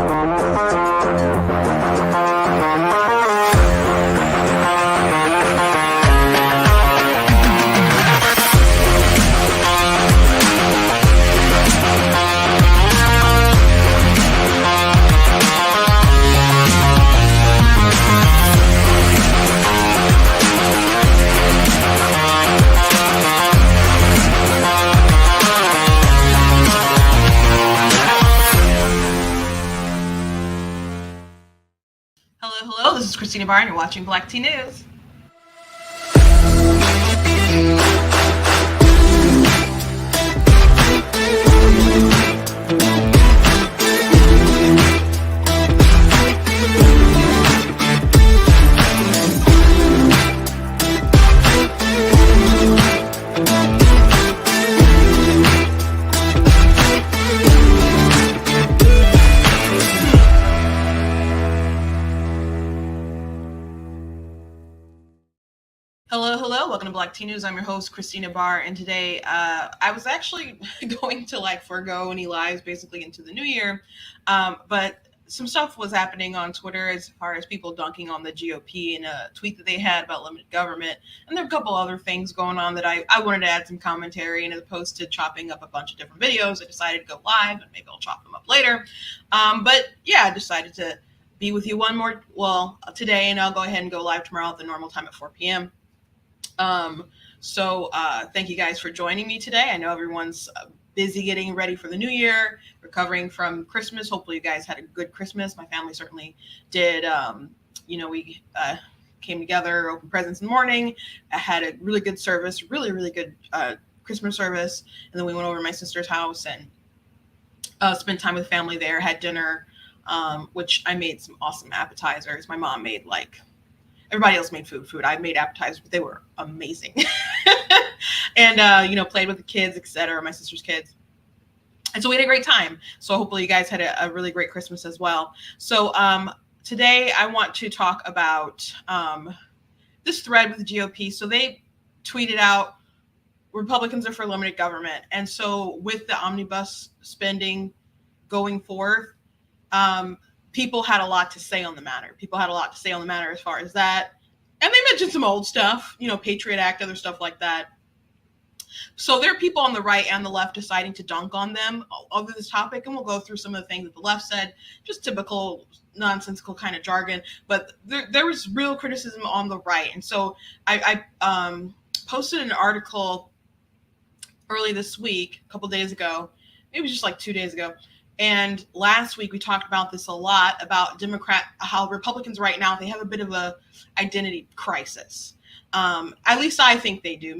Hello, this is Christina Barr, and you're watching Black Tea News. Hello, welcome to Black Tea News. I'm your host, Christina Barr, and today I was actually going to forego any lives basically into the new year, but some stuff was happening on Twitter as far as people dunking on the GOP and a tweet that they had about limited government, and there are a couple other things going on that I wanted to add some commentary, and as opposed to chopping up a bunch of different videos, I decided to go live, and maybe I'll chop them up later, but yeah, I decided to be with you today, and I'll go ahead and go live tomorrow at the normal time at 4 p.m. So thank you guys for joining me today. I know everyone's busy getting ready for the new year, recovering from Christmas. Hopefully you guys had a good Christmas. My family certainly did. We came together, opened presents in the morning. I had a really good service, really good Christmas service. And then we went over to my sister's house and spent time with family there, had dinner, which I made some awesome appetizers. My mom made everybody else made food. I made appetizers, but they were amazing. And, played with the kids, etc., my sister's kids. And so we had a great time. So hopefully you guys had a really great Christmas as well. So today I want to talk about this thread with the GOP. So they tweeted out, Republicans are for limited government. And so with the omnibus spending going forth, people had a lot to say on the matter. As far as that. And they mentioned some old stuff, Patriot Act, other stuff like that. So there are people on the right and the left deciding to dunk on them over this topic. And we'll go through some of the things that the left said, just typical nonsensical kind of jargon. But there was real criticism on the right. And so I posted an article early this week, a couple days ago, maybe just 2 days ago. And last week we talked about this a lot, about how Republicans right now, they have a bit of a identity crisis. At least I think they do.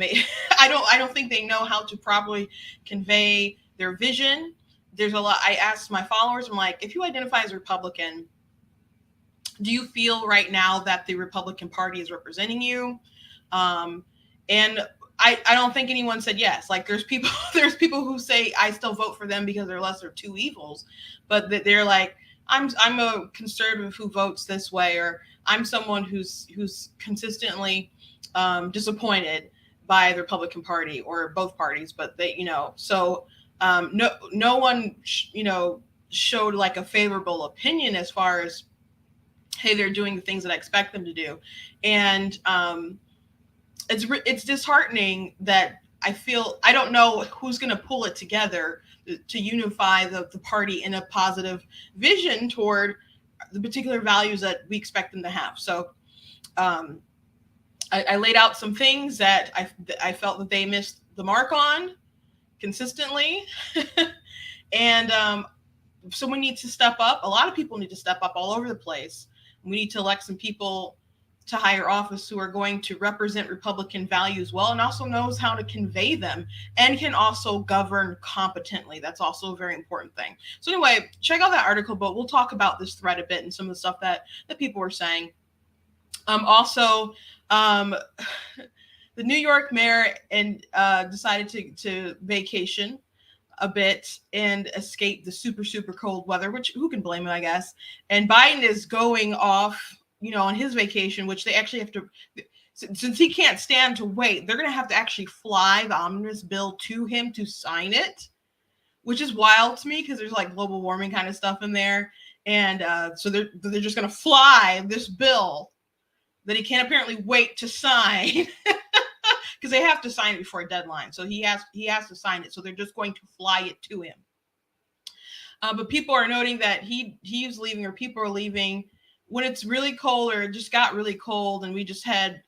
I don't think they know how to properly convey their vision. There's a lot. I asked my followers, I'm like, if you identify as a Republican, do you feel right now that the Republican Party is representing you? And I don't think anyone said yes. There's people who say I still vote for them because they're lesser of two evils, but they're like, I'm a conservative who votes this way, or I'm someone who's consistently disappointed by the Republican Party or both parties. But they, so no one showed a favorable opinion as far as, hey, they're doing the things that I expect them to do, and it's disheartening that I don't know who's going to pull it together to unify the party in a positive vision toward the particular values that we expect them to have. So I laid out some things that I felt that they missed the mark on consistently. And so we need to step up. A lot of people need to step up all over the place. We need to elect some people to higher office who are going to represent Republican values well, and also knows how to convey them and can also govern competently. That's also a very important thing. So anyway, check out that article, but we'll talk about this thread a bit and some of the stuff that people were saying. The New York mayor decided to vacation a bit and escape the super cold weather, which who can blame him, I guess. And Biden is going off on his vacation, which they actually have to, since he can't stand to wait, they're going to have to actually fly the omnibus bill to him to sign it, which is wild to me because there's global warming kind of stuff in there. And so they're just going to fly this bill that he can't apparently wait to sign because they have to sign it before a deadline. So he has to sign it. So they're just going to fly it to him. But people are noting that he's leaving, or people are leaving when it's really cold, or it just got really cold, and we just had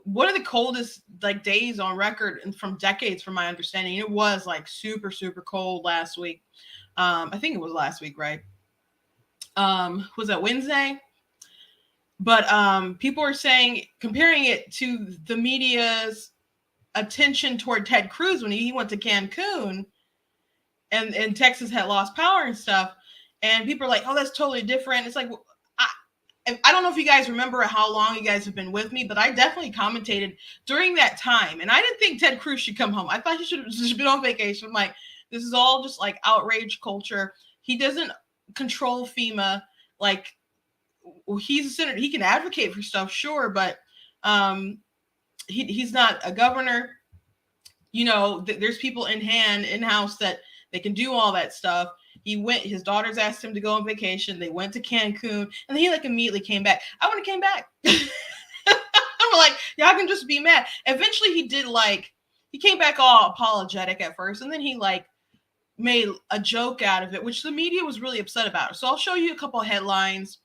one of the coldest like days on record and from decades, from my understanding. It was like super, super cold last week. I think it was last week, right? Was that Wednesday? But people are saying, comparing it to the media's attention toward Ted Cruz when he went to Cancun and Texas had lost power and stuff. And people are like, oh, that's totally different. It's like, I don't know if you guys remember how long you guys have been with me, but I definitely commentated during that time. And I didn't think Ted Cruz should come home. I thought he should have just been on vacation. I'm like, this is all just like outrage culture. He doesn't control FEMA. Like, he's a senator. He can advocate for stuff, sure, but he's not a governor. You know, there's people in-house that they can do all that stuff. His daughters asked him to go on vacation. They went to Cancun, and then he like immediately came back. I want to came back. I'm like, y'all can just be mad. Eventually he came back all apologetic at first, and then he like made a joke out of it, which the media was really upset about. So I'll show you a couple of headlines.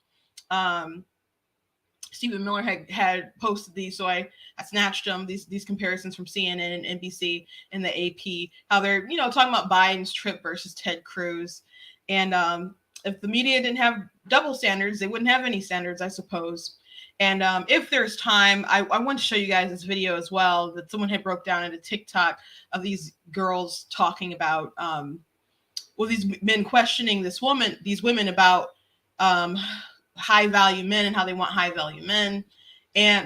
Stephen Miller had posted these, so I snatched them, these comparisons from CNN and NBC and the AP, how they're, talking about Biden's trip versus Ted Cruz. And if the media didn't have double standards, they wouldn't have any standards, I suppose. And if there's time, I want to show you guys this video as well that someone had broke down into TikTok of these girls talking about, these men questioning these women about high value men and how they want high value men,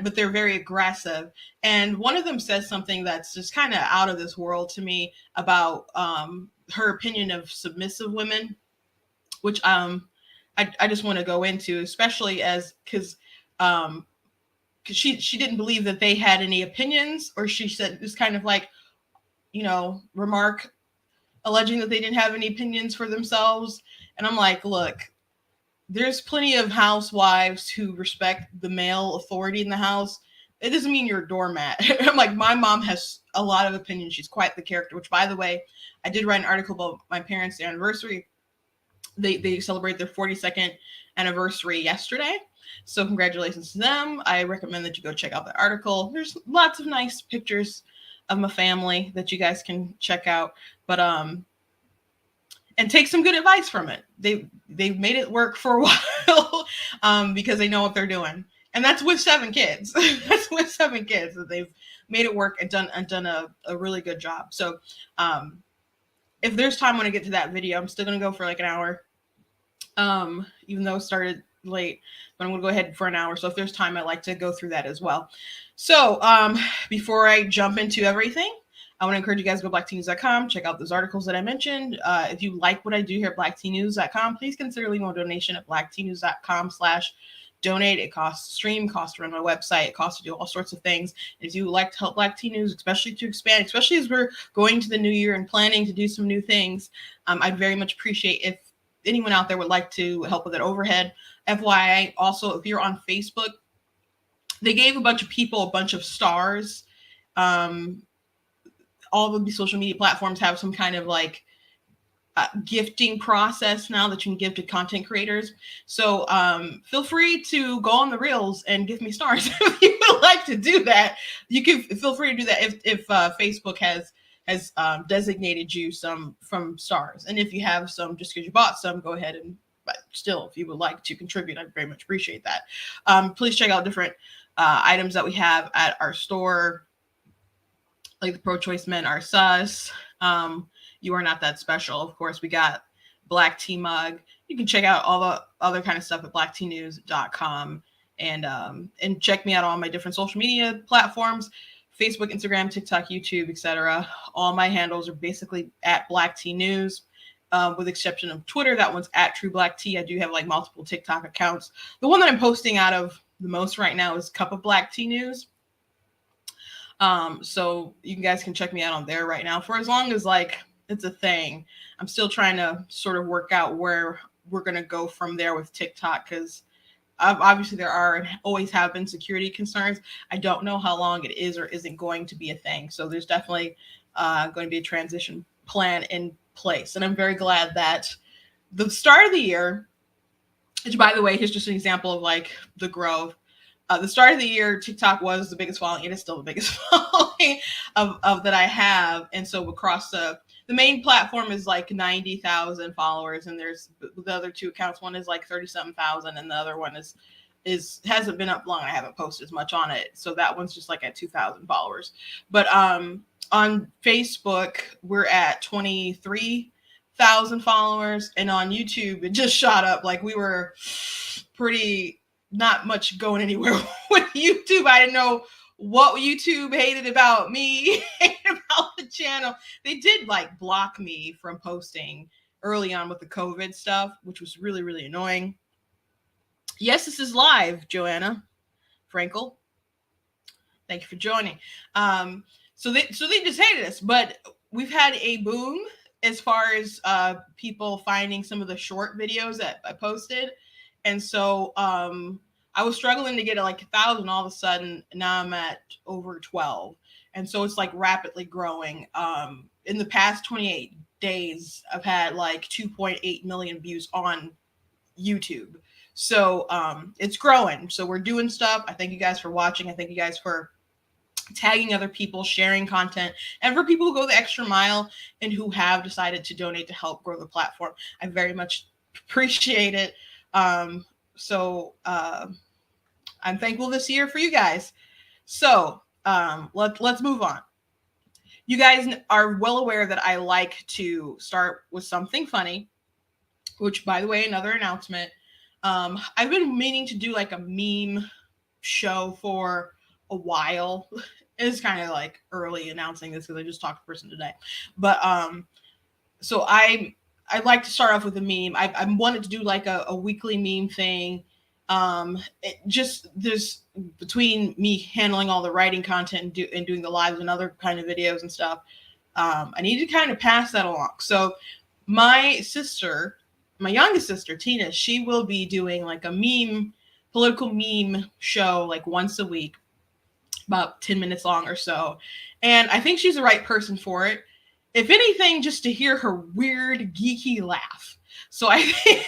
but they're very aggressive. And one of them says something that's just kind of out of this world to me about her opinion of submissive women, which I just want to go into, especially because she didn't believe that they had any opinions, or she said it was kind of like, remark alleging that they didn't have any opinions for themselves. And I'm like, look, there's plenty of housewives who respect the male authority in the house. It doesn't mean you're a doormat. I'm like, my mom has a lot of opinions. She's quite the character, which, by the way, I did write an article about my parents' anniversary. They celebrate their 42nd anniversary yesterday. So congratulations to them. I recommend that you go check out the article. There's lots of nice pictures of my family that you guys can check out. But and take some good advice from it. They've made it work for a while because they know what they're doing. And that's with 7 kids. That's with 7 kids that they've made it work and done a really good job. So if there's time when I get to that video, I'm still going to go for like an hour, even though it started late, but I'm going to go ahead for an hour. So if there's time, I'd like to go through that as well. So before I jump into everything, I want to encourage you guys to go to blacktnews.com, check out those articles that I mentioned. If you like what I do here at blacktnews.com, please consider leaving a donation at blacktnews.com/donate. It costs to stream, costs to run my website, it costs to do all sorts of things. And if you would like to help Black T News, especially to expand, especially as we're going to the new year and planning to do some new things, I'd very much appreciate if anyone out there would like to help with that overhead. FYI, also, if you're on Facebook, they gave a bunch of people a bunch of stars. All of the social media platforms have some kind of like gifting process now that you can give to content creators. So feel free to go on the reels and give me stars. If you would like to do that, you can feel free to do that if Facebook has designated you some from stars. And if you have some just because you bought some, go ahead and, but still, if you would like to contribute, I'd very much appreciate that. Please check out different items that we have at our store, like the pro-choice men are sus. You are not that special. Of course, we got Black Tea Mug. You can check out all the other kind of stuff at blacktnews.com and check me out on my different social media platforms, Facebook, Instagram, TikTok, YouTube, etc. All my handles are basically at Black Tea News, with the exception of Twitter. That one's at True Black Tea. I do have like multiple TikTok accounts. The one that I'm posting out of the most right now is Cup of Black Tea News. So you guys can check me out on there right now for as long as like it's a thing. I'm still trying to sort of work out we're going to go from there with TikTok, because obviously there are and always have been security concerns. I don't know how long it is or isn't going to be a thing. So there's definitely going to be a transition plan in place. And I'm very glad that the start of the year, which by the way, here's just an example of like the growth. The start of the year, TikTok was the biggest following. It is still the biggest following of that I have. And so across the main platform is like 90,000 followers, and there's the other two accounts. One is like 37,000, and the other one is hasn't been up long. I haven't posted as much on it, so that one's just like at 2,000 followers. But on Facebook, we're at 23,000 followers, and on YouTube, it just shot up. Like we were pretty not much going anywhere with YouTube. I didn't know what YouTube hated about me, hated about the channel. They did like block me from posting early on with the COVID stuff, which was really, really annoying. Yes, this is live, Joanna Frankel. Thank you for joining. So they just hated us, but we've had a boom as far as people finding some of the short videos that I posted. And so I was struggling to get like 1,000 all of a sudden. Now I'm at over 12. And so it's like rapidly growing. In the past 28 days, I've had like 2.8 million views on YouTube. So it's growing. So we're doing stuff. I thank you guys for watching. I thank you guys for tagging other people, sharing content, and for people who go the extra mile and who have decided to donate to help grow the platform. I very much appreciate it. So I'm thankful this year for you guys. So let's move on. You guys are well aware that I like to start with something funny, which, by the way, another announcement. I've been meaning to do like a meme show for a while. It's kind of like early announcing this because I just talked to a person today. But so I'd like to start off with a meme. I wanted to do like a weekly meme thing. There's between me handling all the writing content and doing the lives and other kind of videos and stuff. I need to kind of pass that along. So my sister, my youngest sister, Tina, she will be doing like a political meme show like once a week, about 10 minutes long or so. And I think she's the right person for it. If anything, just to hear her weird, geeky laugh. So I think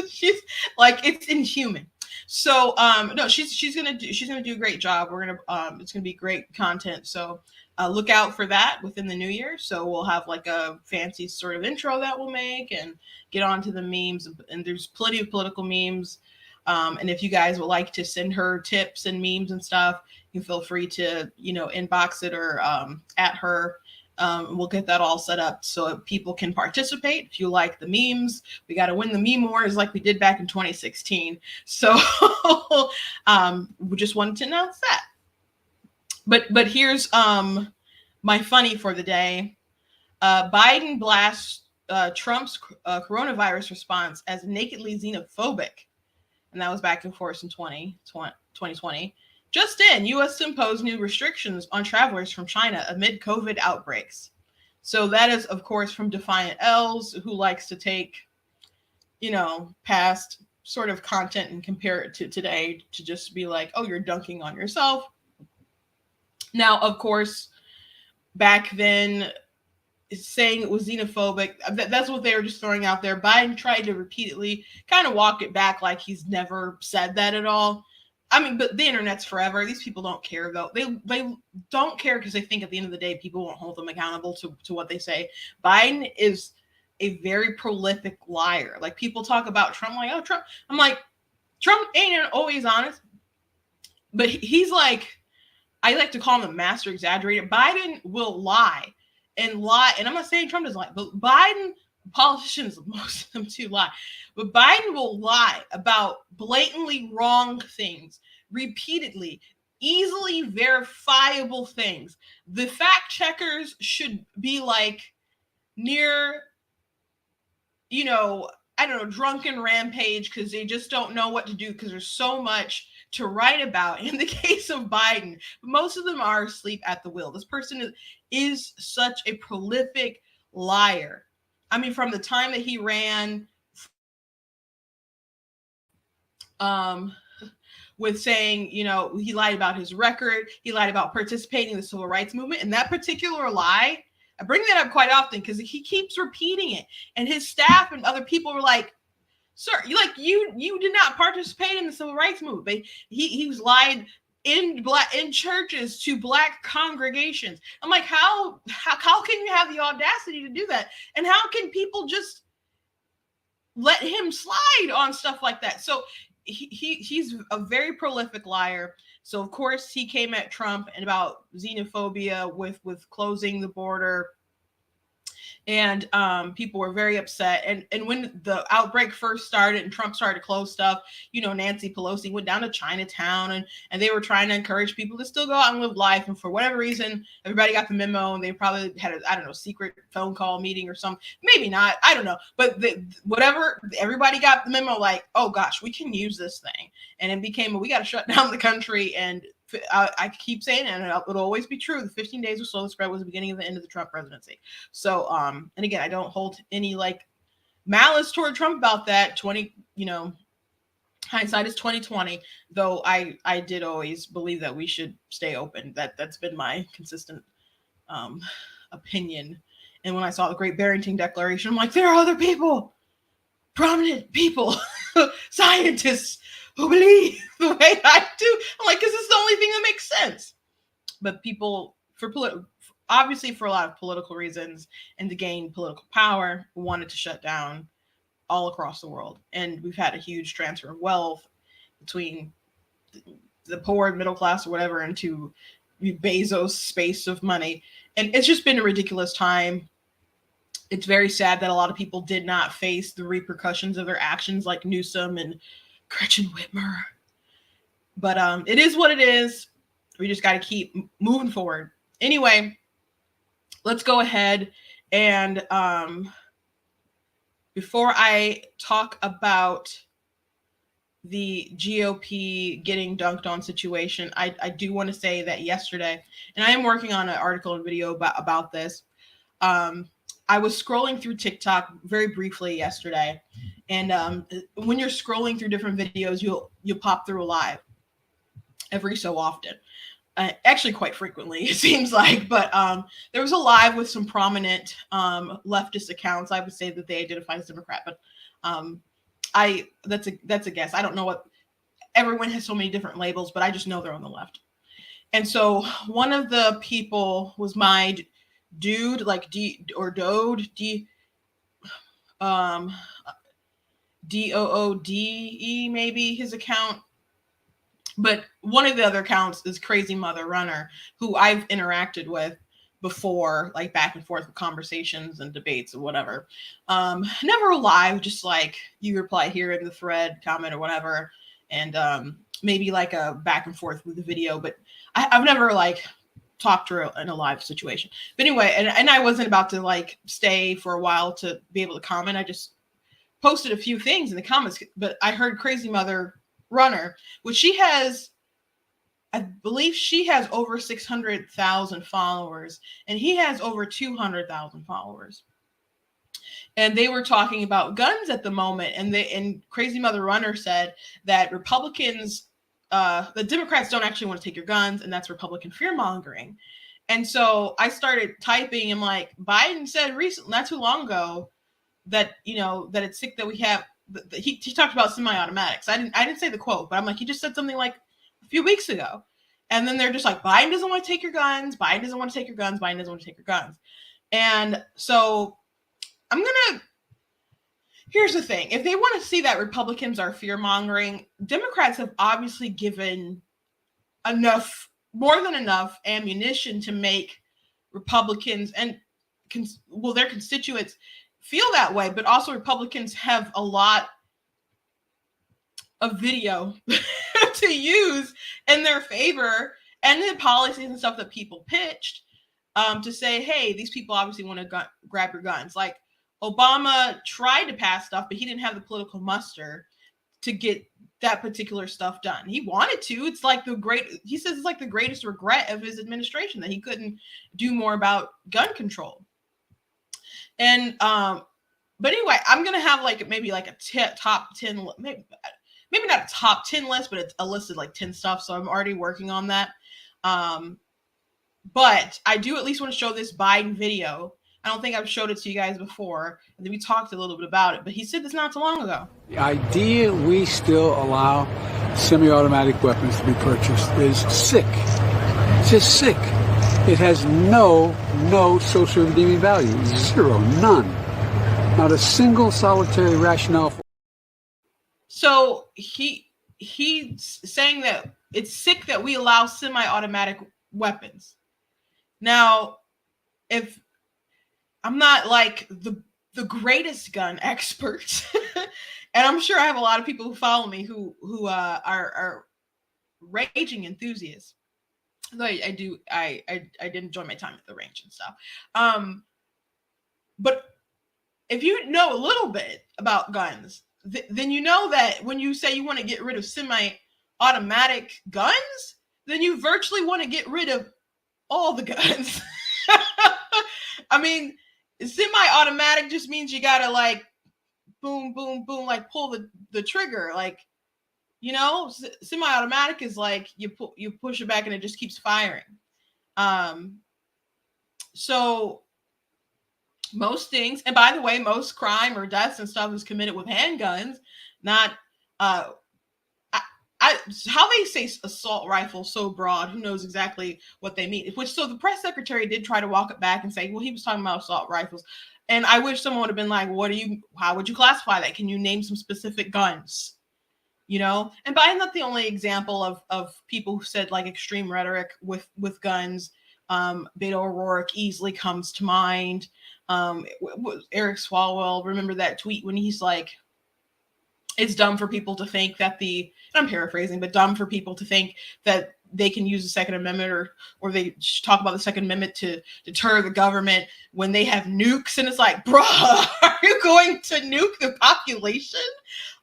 she's like, it's inhuman. So no, she's gonna do a great job. We're gonna it's gonna be great content. So look out for that within the new year. So we'll have like a fancy sort of intro that we'll make and get on to the memes. And there's plenty of political memes. And if you guys would like to send her tips and memes and stuff, you feel free to, inbox it or at her. We'll get that all set up so people can participate. If you like the memes, we got to win the meme wars like we did back in 2016. So we just wanted to announce that. But here's my funny for the day. Biden blasts Trump's coronavirus response as nakedly xenophobic. And that was back and forth in 2020. Just in, U.S. to impose new restrictions on travelers from China amid COVID outbreaks. So that is, of course, from Defiant L's, who likes to take, past sort of content and compare it to today to just be like, oh, you're dunking on yourself. Now, of course, back then, saying it was xenophobic, that's what they were just throwing out there. Biden tried to repeatedly kind of walk it back like he's never said that at all. I mean, but the internet's forever. These people don't care, though. They don't care because they think at the end of the day, people won't hold them accountable to what they say. Biden is a very prolific liar. Like, people talk about Trump, like, oh, Trump. I'm like, Trump ain't always honest. But he's like, I like to call him a master exaggerator. Biden will lie. And I'm not saying Trump doesn't lie, but Biden, politicians, most of them do lie. But Biden will lie about blatantly wrong things, repeatedly, easily verifiable things. The fact checkers should be like near, I don't know, drunken rampage because they just don't know what to do because there's so much to write about. In the case of Biden, most of them are asleep at the wheel. This person is such a prolific liar. I mean, from the time that he ran um, with saying, you know, he lied about his record. He lied about participating in the civil rights movement. And that particular lie, I bring that up quite often because he keeps repeating it. And his staff and other people were like, sir, you did not participate in the civil rights movement. But he was lying in churches to Black congregations. I'm like, how can you have the audacity to do that? And how can people just let him slide on stuff like that? So he's a very prolific liar. So of course he came at Trump and about xenophobia with closing the border. And people were very upset. And when the outbreak first started and Trump started to close stuff, you know, Nancy Pelosi went down to Chinatown and they were trying to encourage people to still go out and live life. And for whatever reason, everybody got the memo and they probably had a, I don't know, secret phone call meeting or something. Maybe not. I don't know. But whatever, everybody got the memo like, oh gosh, we can use this thing. And it became, we got to shut down the country. And I keep saying it, and it'll always be true. The 15 days or so the spread was the beginning of the end of the Trump presidency. So, and again, I don't hold any like malice toward Trump about that. Hindsight is 2020. Though I did always believe that we should stay open. That's been my consistent opinion. And when I saw the Great Barrington Declaration, I'm like, there are other people, prominent people, scientists, who believe the way I do. I'm like, because it's the only thing that makes sense. But people, obviously for a lot of political reasons and to gain political power, wanted to shut down all across the world. And we've had a huge transfer of wealth between the poor and middle class or whatever into Bezos' space of money. And it's just been a ridiculous time. It's very sad that a lot of people did not face the repercussions of their actions, like Newsom and Gretchen Whitmer. But it is what it is. We just got to keep moving forward. Anyway, let's go ahead and before I talk about the GOP getting dunked on situation, I do want to say that yesterday, and I am working on an article and video about this. I was scrolling through TikTok very briefly yesterday, and when you're scrolling through different videos, you'll pop through a live every so often. Actually, quite frequently, it seems like. But there was a live with some prominent leftist accounts. I would say that they identify as Democrat, but that's a guess. I don't know what. Everyone has so many different labels, but I just know they're on the left. And so one of the people was my dude, like Doode, DOODE, maybe his account. But one of the other accounts is Crazy Mother Runner, who I've interacted with before, like back and forth with conversations and debates or whatever. Never live, just like you reply here in the thread, comment or whatever, and maybe like a back and forth with the video. But I've never like talked to her in a live situation. But anyway, and I wasn't about to like stay for a while to be able to comment. I just posted a few things in the comments, but I heard Crazy Mother Runner, which she has, I believe she has over 600,000 followers, and he has over 200,000 followers. And they were talking about guns at the moment, and Crazy Mother Runner said that Republicans, the Democrats don't actually want to take your guns, and that's Republican fear mongering. And so I started typing, and like Biden said recently, not too long ago, that that it's sick that we have. He talked about semi-automatics. I didn't say the quote, but I'm like, he just said something like a few weeks ago. And then they're just like, Biden doesn't want to take your guns. Biden doesn't want to take your guns. Biden doesn't want to take your guns. And so here's the thing. If they want to see that Republicans are fear-mongering, Democrats have obviously given more than enough ammunition to make Republicans and their constituents feel that way, but also Republicans have a lot of video to use in their favor and the policies and stuff that people pitched to say, hey, these people obviously want to grab your guns. Like Obama tried to pass stuff, but he didn't have the political muster to get that particular stuff done. He wanted to. It's like he says it's like the greatest regret of his administration that he couldn't do more about gun control. And but anyway, I'm gonna have like maybe like a top 10, maybe maybe not a top 10 list, but it's a list of like 10 stuff. So I'm already working on that. But I do at least want to show this Biden video. I don't think I've showed it to you guys before. And then we talked a little bit about it, but he said this not too long ago. The idea we still allow semi-automatic weapons to be purchased is sick. It's just sick. It has no social redeeming value. Zero, none. Not a single solitary rationale for. So he's saying that it's sick that we allow semi-automatic weapons. Now, if I'm not like the greatest gun expert, and I'm sure I have a lot of people who follow me who are raging enthusiasts. Though I did enjoy my time at the range and stuff. But if you know a little bit about guns, then you know that when you say you want to get rid of semi-automatic guns, then you virtually want to get rid of all the guns. I mean, semi-automatic just means you gotta like boom, boom, boom, like pull the trigger. Like, you know, semi-automatic is like you push it back and it just keeps firing. So most things, and by the way, most crime or deaths and stuff is committed with handguns, not how they say assault rifle so broad, who knows exactly what they mean. Which, so the press secretary did try to walk it back and say, well, he was talking about assault rifles. And I wish someone would have been like, how would you classify that? Can you name some specific guns? You know? And Biden's not the only example of people who said like extreme rhetoric with guns. Beto O'Rourke easily comes to mind. Eric Swalwell, remember that tweet when he's like, it's dumb for people to think that I'm paraphrasing, but dumb for people to think that they can use the Second Amendment or they talk about the Second Amendment to deter the government when they have nukes. And it's like, bruh, are you going to nuke the population?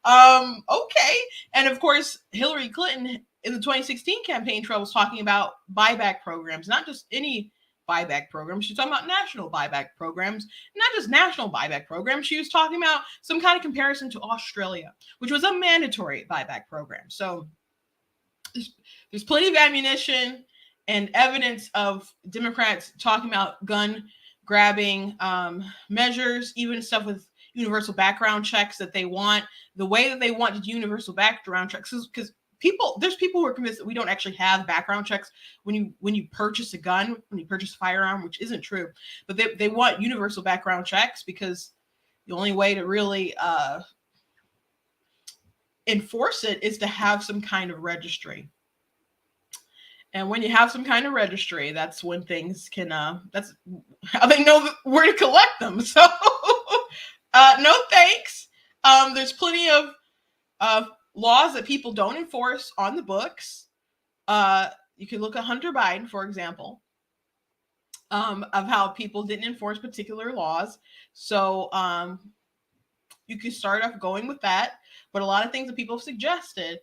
Okay. And of course, Hillary Clinton in the 2016 campaign trail was talking about buyback programs, not just any buyback programs. She's talking about national buyback programs, not just national buyback programs. She was talking about some kind of comparison to Australia, which was a mandatory buyback program. So there's plenty of ammunition and evidence of Democrats talking about gun grabbing measures, even stuff with universal background checks that they want. The way that they want universal background checks is because there's people who are convinced that we don't actually have background checks when you purchase a gun, when you purchase a firearm, which isn't true. But they want universal background checks because the only way to really enforce it is to have some kind of registry. And when you have some kind of registry, that's when things can, that's how they know where to collect them. So no thanks. There's plenty of laws that people don't enforce on the books. You can look at Hunter Biden, for example, of how people didn't enforce particular laws. So you can start off going with that. But a lot of things that people have suggested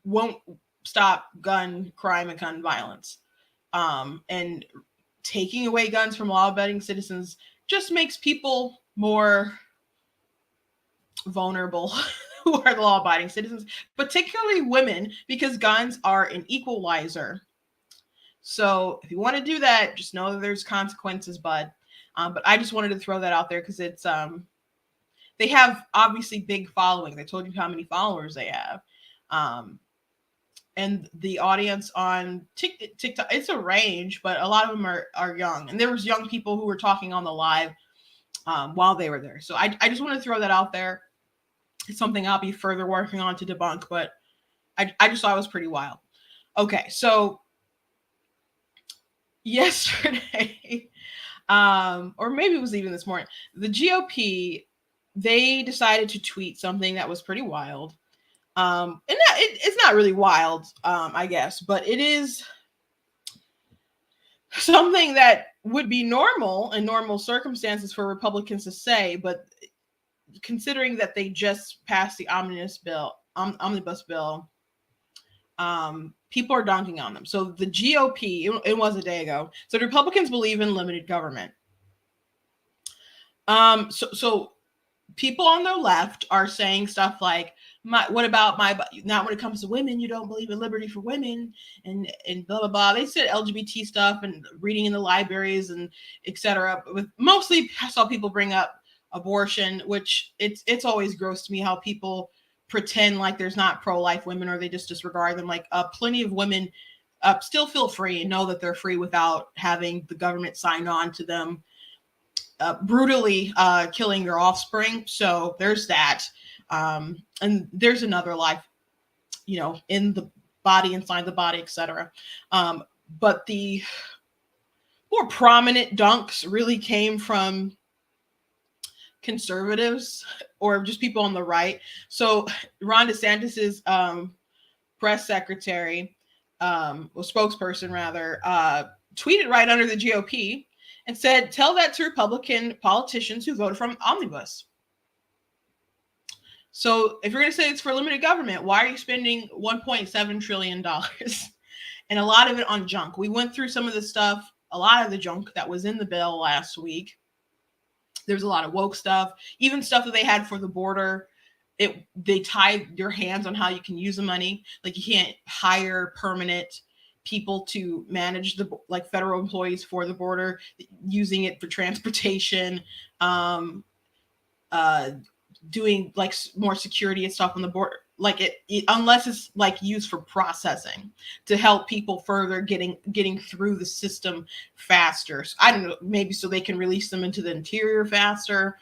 won't stop gun crime and gun violence. And taking away guns from law-abiding citizens just makes people more vulnerable who are law-abiding citizens, particularly women, because guns are an equalizer. So if you want to do that, just know that there's consequences, bud. But I just wanted to throw that out there because it's they have obviously big followings. I told you how many followers they have. And the audience on TikTok, it's a range, but a lot of them are young. And there was young people who were talking on the live while they were there. So I just want to throw that out there. It's something I'll be further working on to debunk, but I just thought it was pretty wild. Okay, so yesterday, or maybe it was even this morning, the GOP, they decided to tweet something that was pretty wild. And it's not really wild, I guess, but it is something that would be normal in normal circumstances for Republicans to say, but considering that they just passed the omnibus bill, people are dunking on them. So the GOP, it was a day ago. So the Republicans believe in limited government. So people on the left are saying stuff like, what about not when it comes to women, you don't believe in liberty for women and blah blah blah. They said LGBT stuff and reading in the libraries and etc. But mostly I saw people bring up abortion, which it's always gross to me how people pretend like there's not pro-life women or they just disregard them. Like plenty of women still feel free and know that they're free without having the government sign on to them brutally killing their offspring. So there's that. And there's another life, in the body, inside the body, etc. But the more prominent dunks really came from conservatives or just people on the right. So Ron DeSantis's press secretary, or spokesperson rather, tweeted right under the GOP and said, "Tell that to Republican politicians who voted for omnibus." So if you're going to say it's for limited government, why are you spending $1.7 trillion? And a lot of it on junk. We went through some of the stuff, a lot of the junk that was in the bill last week. There's a lot of woke stuff, even stuff that they had for the border. They tied your hands on how you can use the money. Like you can't hire permanent people to manage like federal employees for the border, using it for transportation, doing like more security and stuff on the border, like it unless it's like used for processing to help people further getting through the system faster. So, I don't know, maybe so they can release them into the interior faster,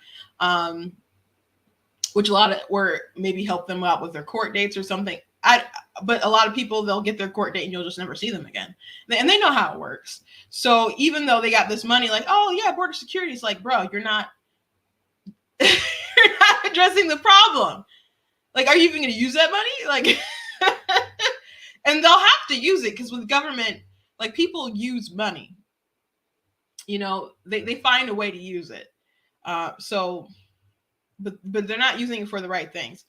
which a lot of, or maybe help them out with their court dates or something. But a lot of people, they'll get their court date and you'll just never see them again. And they know how it works. So even though they got this money, like, oh yeah, border security, is like, bro, you're not you're not addressing the problem. Like, are you even going to use that money? Like, and they'll have to use it because with government, like people use money, they find a way to use it. So, but they're not using it for the right things.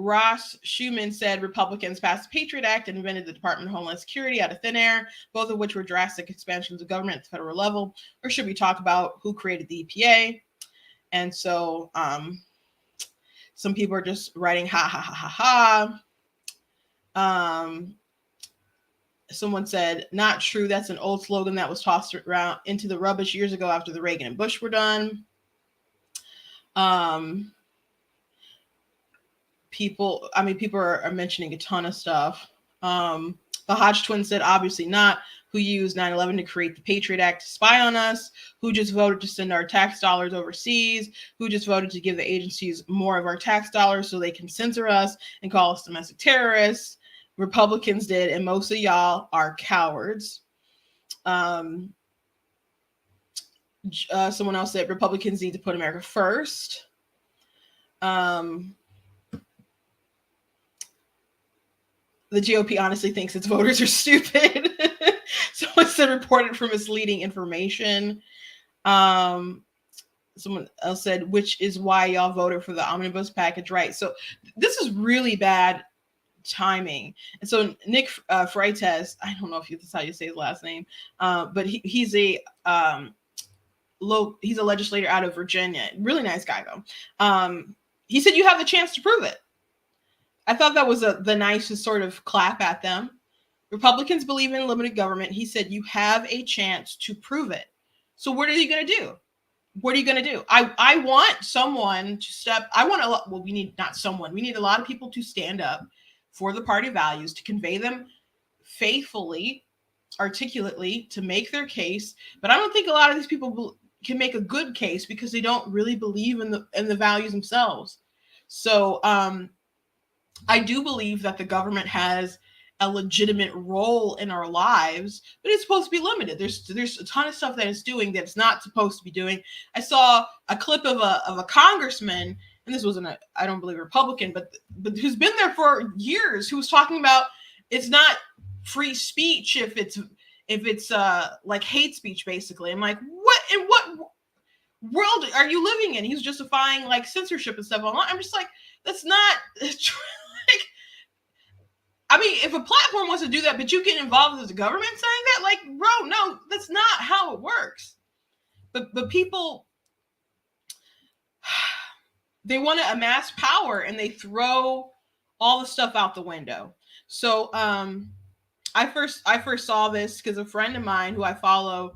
Ross Schuman said Republicans passed the Patriot Act and invented the Department of Homeland Security out of thin air, both of which were drastic expansions of government at the federal level. Or should we talk about who created the EPA? And so some people are just writing, ha, ha, ha, ha, ha. Someone said, not true. That's an old slogan that was tossed around into the rubbish years ago after the Reagan and Bush were done. People are mentioning a ton of stuff. The Hodge twins said, obviously not. Who used 9/11 to create the Patriot Act to spy on us? Who just voted to send our tax dollars overseas? Who just voted to give the agencies more of our tax dollars so they can censor us and call us domestic terrorists? Republicans did, and most of y'all are cowards. Someone else said Republicans need to put America first. The GOP honestly thinks its voters are stupid. Someone said reported for misleading information. Someone else said, which is why y'all voted for the omnibus package, right? So this is really bad timing. And so Nick Freitas, I don't know if that's how you say his last name, but he's a legislator out of Virginia. Really nice guy though. He said you have the chance to prove it. I thought that was the nicest sort of clap at them. Republicans believe in limited government. He said you have a chance to prove it. So what are you going to do? What are you going to do? I want someone to step. We need not someone. We need a lot of people to stand up for the party values, to convey them faithfully, articulately, to make their case. But I don't think a lot of these people can make a good case because they don't really believe in the values themselves. So I do believe that the government has a legitimate role in our lives, but it's supposed to be limited. There's a ton of stuff that it's doing that it's not supposed to be doing. I saw a clip of a congressman, and this wasn't I don't believe Republican, but who's been there for years, who was talking about it's not free speech if it's like hate speech, basically. I'm like, what in what world are you living in? He's justifying like censorship and stuff online. I'm just like, that's not like, I mean, if a platform wants to do that, but you get involved with the government saying that, like, bro, no, that's not how it works. But people, they want to amass power, and they throw all the stuff out the window. So I first saw this because a friend of mine who I follow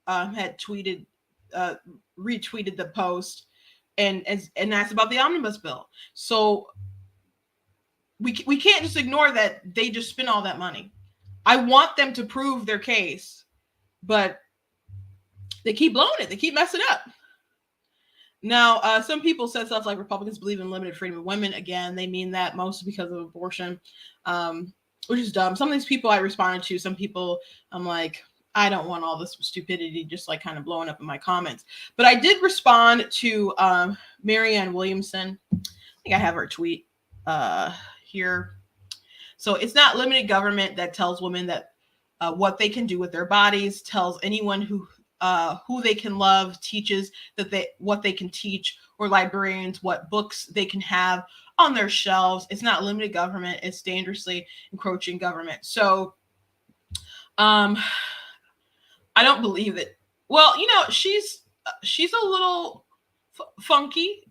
had retweeted the post and asked about the omnibus bill. So we can't just ignore that they just spent all that money. I want them to prove their case, but they keep blowing it. They keep messing up. Now, some people said stuff like Republicans believe in limited freedom of women. Again, they mean that mostly because of abortion, which is dumb. Some of these people I responded to, some people I'm like, I don't want all this stupidity just like kind of blowing up in my comments. But I did respond to Marianne Williamson. I think I have her tweet here. So it's not limited government that tells women that what they can do with their bodies, tells anyone who they can love, teaches that what they can teach, or librarians what books they can have on their shelves. It's not limited government. It's dangerously encroaching government. So I don't believe it. Well, she's a little funky,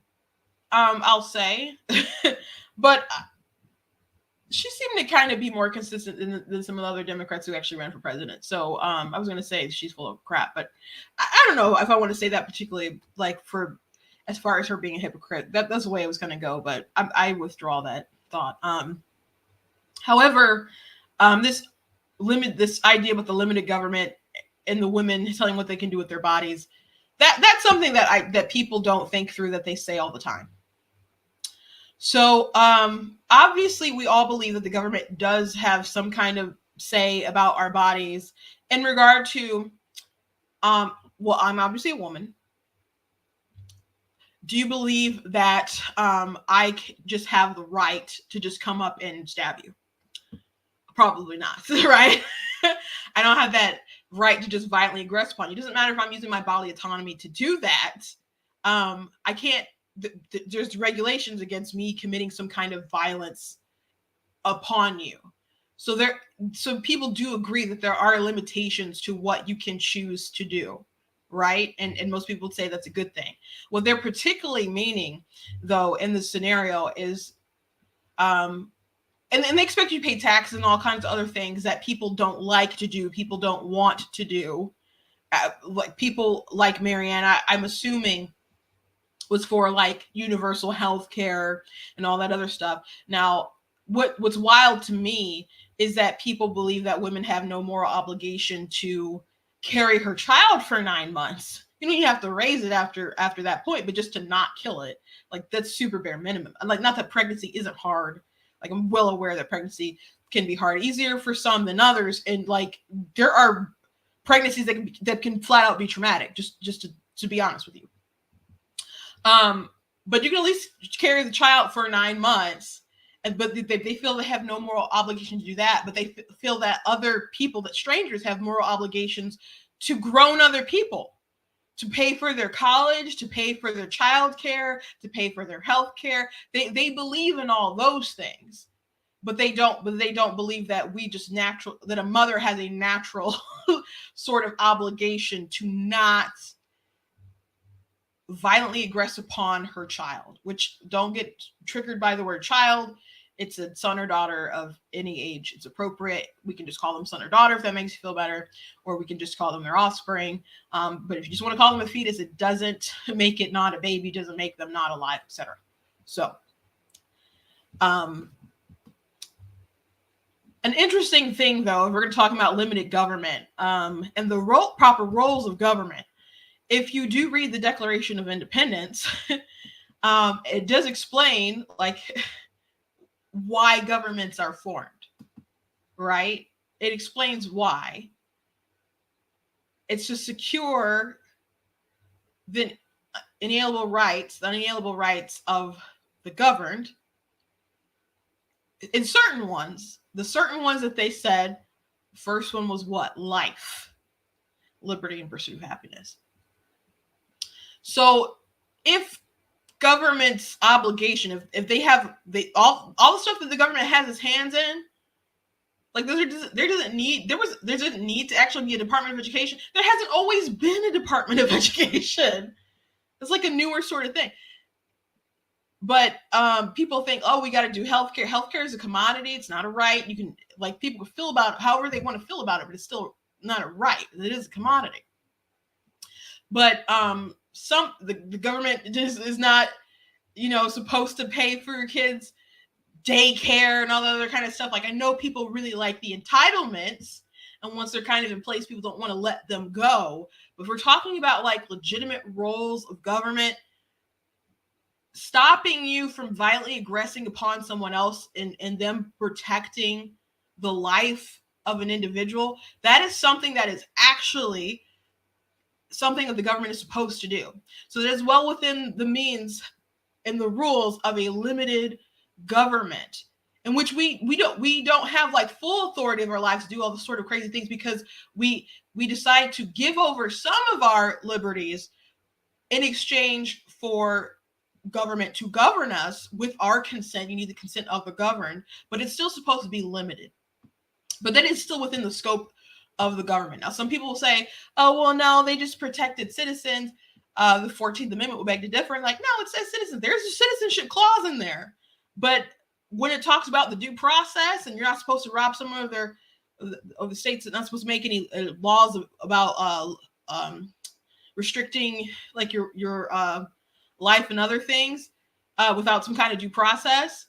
I'll say, but she seemed to kind of be more consistent than some of the other Democrats who actually ran for president. So I was going to say she's full of crap, but I don't know if I want to say that particularly, like, for as far as her being a hypocrite. That's the way it was going to go, but I withdraw that thought. However, this idea with the limited government and the women telling what they can do with their bodies, that's something that people don't think through, that they say all the time. So obviously we all believe that the government does have some kind of say about our bodies in regard to, well, I'm obviously a woman. Do you believe that I just have the right to just come up and stab you? Probably not, right? I don't have that right to just violently aggress upon you. It doesn't matter if I'm using my bodily autonomy to do that. I can't. There's regulations against me committing some kind of violence upon you. So people do agree that there are limitations to what you can choose to do, right? And most people would say that's a good thing. What they're particularly meaning, though, in this scenario is, and they expect you to pay taxes and all kinds of other things that people don't like to do, people don't want to do. Like people like Marianne, I'm assuming, was for like universal health care and all that other stuff. Now, what's wild to me is that people believe that women have no moral obligation to carry her child for 9 months. You have to raise it after that point, but just to not kill it, like, that's super bare minimum. Like, not that pregnancy isn't hard. Like, I'm well aware that pregnancy can be hard, easier for some than others. And like, there are pregnancies that can flat out be traumatic, just to be honest with you. But you can at least carry the child for 9 months, but they feel they have no moral obligation to do that. But they feel that other people, that strangers, have moral obligations to grown other people, to pay for their college, to pay for their child care, to pay for their health care. They believe in all those things, but they don't believe that that a mother has a natural sort of obligation to not violently aggress upon her child, which, don't get triggered by the word child. It's a son or daughter of any age. It's appropriate. We can just call them son or daughter if that makes you feel better, or we can just call them their offspring. But if you just want to call them a fetus, it doesn't make it not a baby, doesn't make them not alive, etc. So, an interesting thing, though, if we're going to talk about limited government and the proper roles of government, if you do read the Declaration of Independence, it does explain, like, why governments are formed, right? It explains why. It's to secure the unalienable rights of the governed. In certain ones, the certain ones that they said, the first one was what? Life, liberty, and pursuit of happiness. So if government's obligation, if they have all the stuff that the government has its hands in, like, there doesn't need to actually be a Department of Education. There hasn't always been a Department of Education. It's like a newer sort of thing. But people think, oh, we got to do healthcare. Healthcare is a commodity. It's not a right. You can, like, people can feel about it however they want to feel about it, but it's still not a right. It is a commodity. But the government just is not, supposed to pay for your kids' daycare and all the other kind of stuff. Like, I know people really like the entitlements, and once they're kind of in place, people don't want to let them go. But if we're talking about like legitimate roles of government, stopping you from violently aggressing upon someone else and them protecting the life of an individual, that is something that is actually something that the government is supposed to do. So that is well within the means and the rules of a limited government, in which we don't have like full authority of our lives to do all the sort of crazy things, because we decide to give over some of our liberties in exchange for government to govern us with our consent. You need the consent of the governed, but it's still supposed to be limited. But that is still within the scope of the government. Now, some people will say, oh, well, no, they just protected citizens. The 14th Amendment will beg to differ. Like, no, it says citizens. There's a citizenship clause in there. But when it talks about the due process, and you're not supposed to rob someone of the states that not supposed to make any laws about restricting like your life and other things without some kind of due process,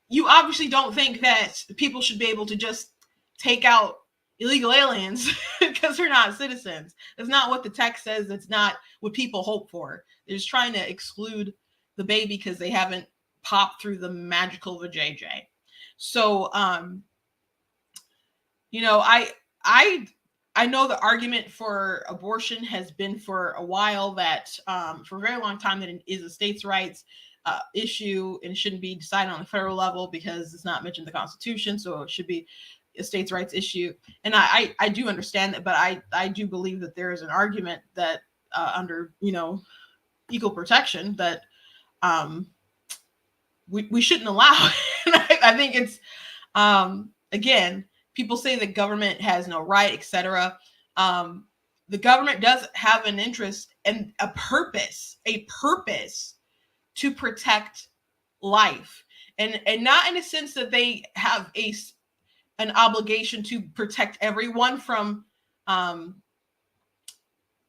you obviously don't think that people should be able to just take out illegal aliens because they're not citizens. That's not what the text says. That's not what people hope for. They're just trying to exclude the baby because they haven't popped through the magical vajayjay. So, I know the argument for abortion has been for a while that for a very long time that it is a states' rights issue and shouldn't be decided on the federal level because it's not mentioned in the Constitution. So it should be a states' rights issue. And I do understand that, but I do believe that there is an argument that under, equal protection that we shouldn't allow. I think it's, again, people say the government has no right, etc. The government does have an interest and a purpose to protect life, and not in a sense that they have an obligation to protect everyone from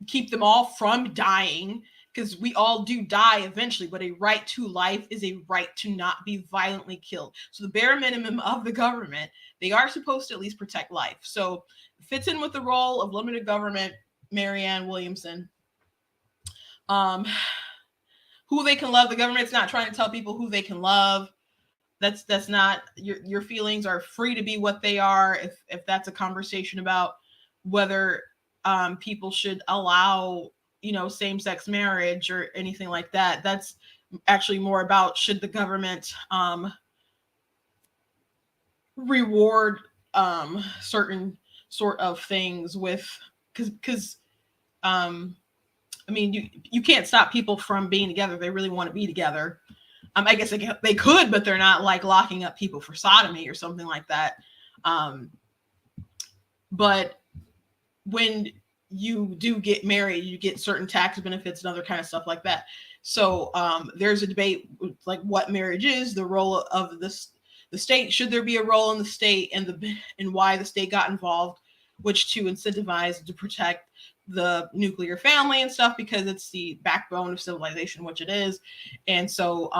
keep them all from dying, because we all do die eventually, but a right to life is a right to not be violently killed. So the bare minimum of the government, they are supposed to at least protect life. So it fits in with the role of limited government, Marianne Williamson. Who they can love. The government's not trying to tell people who they can love. That's not, your feelings are free to be what they are. If that's a conversation about whether people should allow, same-sex marriage or anything like that, that's actually more about should the government reward certain sort of things with, because you can't stop people from being together. They really want to be together. I guess they could, but they're not like locking up people for sodomy or something like that. But when you do get married, you get certain tax benefits and other kind of stuff like that. So there's a debate like what marriage is, the role of the state. Should there be a role in the state, and why the state got involved, which to incentivize to protect the nuclear family and stuff, because it's the backbone of civilization, which it is. And so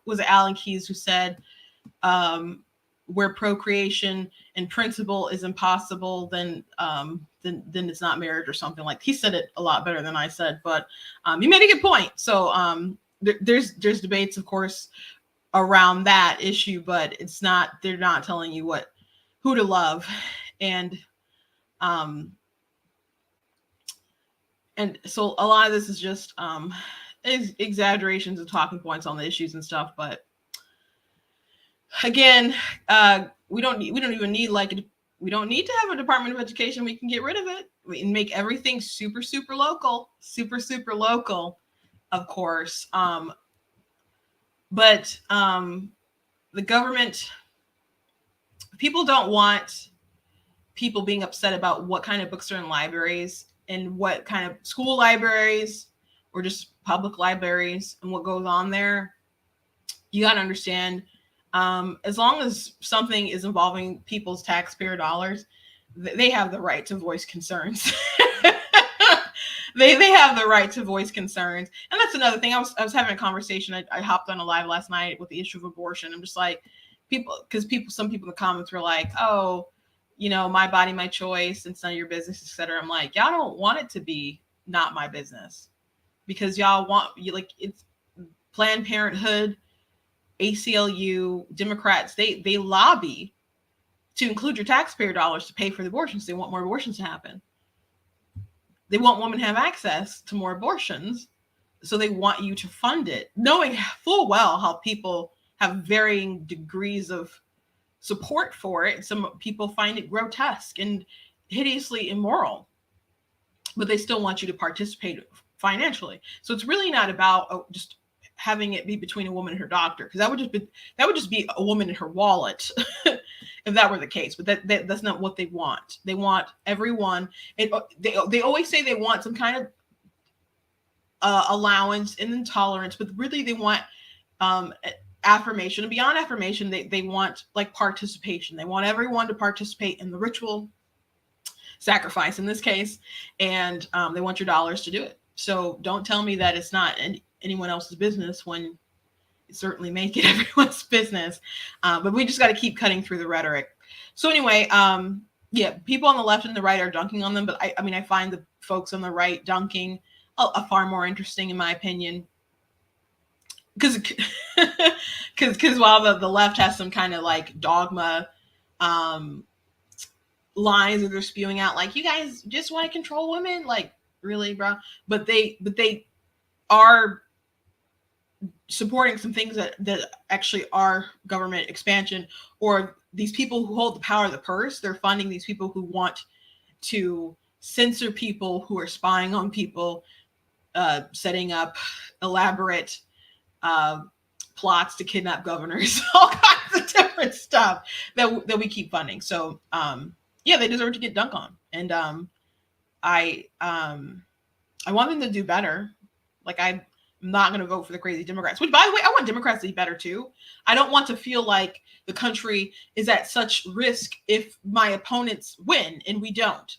was it Alan Keyes who said where procreation in principle is impossible, then it's not marriage, or something. Like, he said it a lot better than I said, but he made a good point. So there's debates, of course, around that issue, but they're not telling you who to love. And so a lot of this is just exaggerations of talking points on the issues and stuff. But again, we don't even need we don't need to have a Department of Education. We can get rid of it. We can make everything super, super local, of course. But the government, people don't want people being upset about what kind of books are in libraries and what kind of school libraries or just public libraries and what goes on there, you got to understand, as long as something is involving people's taxpayer dollars, they have the right to voice concerns. They have the right to voice concerns. And that's another thing. I was having a conversation. I hopped on a live last night with the issue of abortion. I'm just like, some people in the comments were like, oh, my body, my choice, it's none of your business, etc. I'm like, y'all don't want it to be not my business, because y'all want, it's Planned Parenthood, ACLU, Democrats, they lobby to include your taxpayer dollars to pay for the abortions. They want more abortions to happen. They want women to have access to more abortions. So they want you to fund it, knowing full well how people have varying degrees of support for it. Some people find it grotesque and hideously immoral, but they still want you to participate financially. So it's really not about just having it be between a woman and her doctor, because that would just be a woman and her wallet if that were the case. But that's not what they want. They want everyone. They always say they want some kind of allowance and intolerance, but really they want affirmation. And beyond affirmation, they want like participation. They want everyone to participate in the ritual sacrifice in this case, and they want your dollars to do it. So don't tell me that it's not anyone else's business when it certainly make it everyone's business. But we just got to keep cutting through the rhetoric. So anyway, yeah, people on the left and the right are dunking on them, but I find the folks on the right dunking a far more interesting, in my opinion, because while the left has some kind of like dogma lines that they're spewing out, like, you guys just want to control women, like, really, bro? But they are supporting some things that actually are government expansion, or these people who hold the power of the purse. They're funding these people who want to censor people who are spying on people, setting up elaborate plots to kidnap governors, all kinds of different stuff that we keep funding. So yeah, they deserve to get dunked on. And I want them to do better. Like, I'm not going to vote for the crazy Democrats, which, by the way, I want Democrats to be better too. I don't want to feel like the country is at such risk if my opponents win and we don't.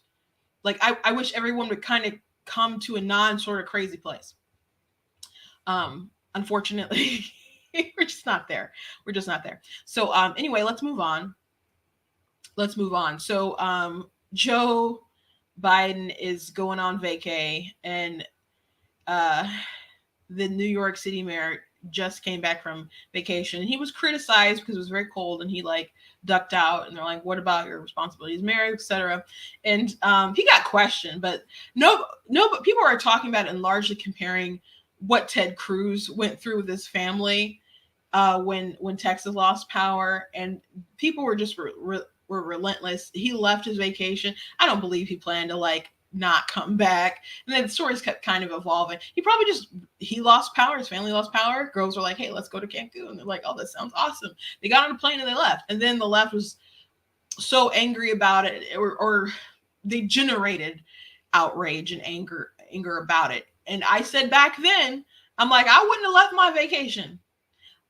Like, I wish everyone would kind of come to a non-sort of crazy place. Unfortunately, we're just not there. We're just not there. So anyway, let's move on. So Joe Biden is going on vacay, and the New York City mayor just came back from vacation, and he was criticized because it was very cold, and he like ducked out, and they're like, what about your responsibilities, mayor, etc. And he got questioned, but but people are talking about it and largely comparing what Ted Cruz went through with his family when Texas lost power, and people were just were relentless. He left his vacation. I don't believe he planned to like not come back. And then the stories kept kind of evolving. He lost power. His family lost power. Girls were like, hey, let's go to Cancun. And they're like, oh, that sounds awesome. They got on a plane and they left. And then the left was so angry about it, or they generated outrage and anger about it. And I said back then, I'm like, I wouldn't have left my vacation.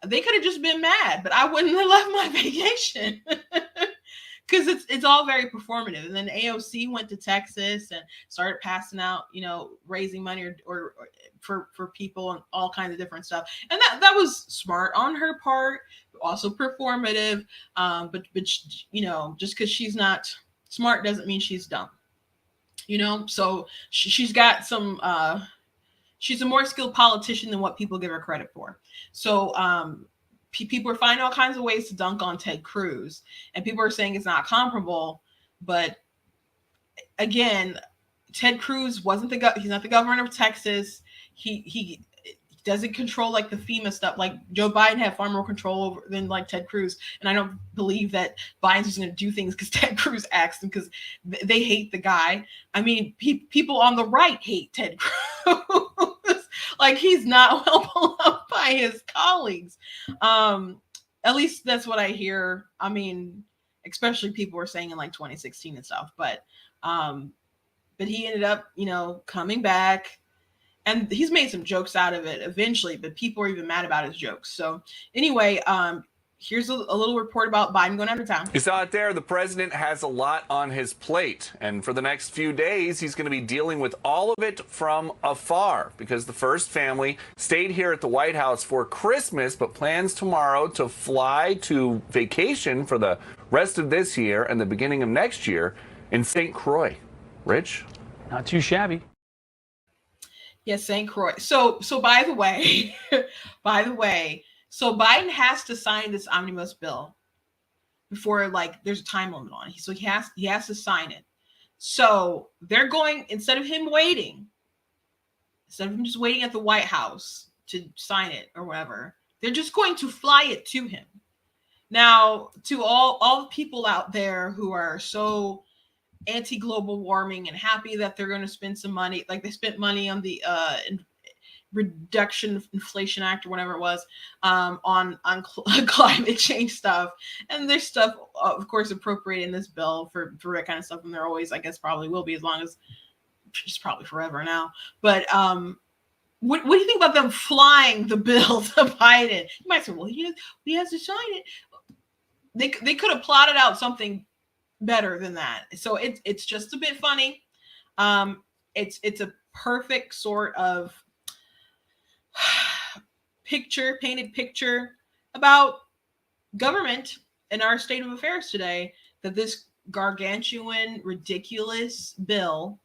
They could have just been mad, but I wouldn't have left my vacation. Because it's all very performative. And then AOC went to Texas and started passing out, raising money or for people and all kinds of different stuff. And that was smart on her part, also performative. But just because she's not smart doesn't mean she's dumb. So she's got some. She's a more skilled politician than what people give her credit for. So people are finding all kinds of ways to dunk on Ted Cruz, and people are saying it's not comparable. But again, Ted Cruz he's not the governor of Texas. He doesn't control like the FEMA stuff. Like Joe Biden had far more control over than like Ted Cruz. And I don't believe that Biden's just going to do things because Ted Cruz asked him, because they hate the guy. I mean, people on the right hate Ted Cruz. Like, he's not well beloved by his colleagues. At least that's what I hear. I mean, especially people were saying in like 2016 and stuff. But he ended up, coming back. and he's made some jokes out of it eventually, but people are even mad about his jokes. So anyway, here's a little report about Biden going out of town. You saw it there. The president has a lot on his plate. And for the next few days, he's going to be dealing with all of it from afar because the first family stayed here at the White House for Christmas, but plans tomorrow to fly to vacation for the rest of this year and the beginning of next year in St. Croix. Rich? Not too shabby. Yes, St. Croix. So by the way, so Biden has to sign this omnibus bill before, like, there's a time limit on it. So he has to sign it. So they're going, instead of him just waiting at the White House to sign it or whatever, they're just going to fly it to him. Now, to all the people out there who are so anti-global warming and happy that they're going to spend some money, like they spent money on the Reduction of Inflation Act or whatever it was, on climate change stuff, and there's stuff, of course, appropriated in this bill for that kind of stuff, and there always, I guess, probably will be, as long as it's probably forever now. But what do you think about them flying the bill to Biden? You might say, well, he has to sign it. They could have plotted out something better than that. So it's just a bit funny. It's a perfect sort of painted picture about government and our state of affairs today, that this gargantuan, ridiculous bill,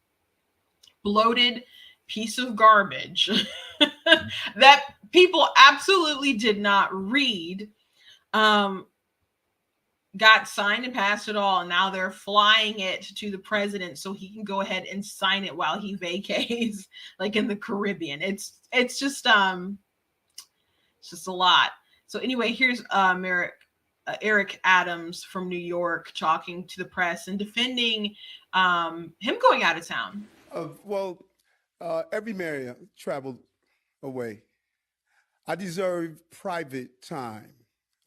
bloated piece of garbage that people absolutely did not read, got signed and passed it all, and now they're flying it to the president so he can go ahead and sign it while he vacates, like in the Caribbean. It's just a lot. So anyway, here's Eric Adams from New York talking to the press and defending him going out of town. Every mayor traveled away. I deserve private time.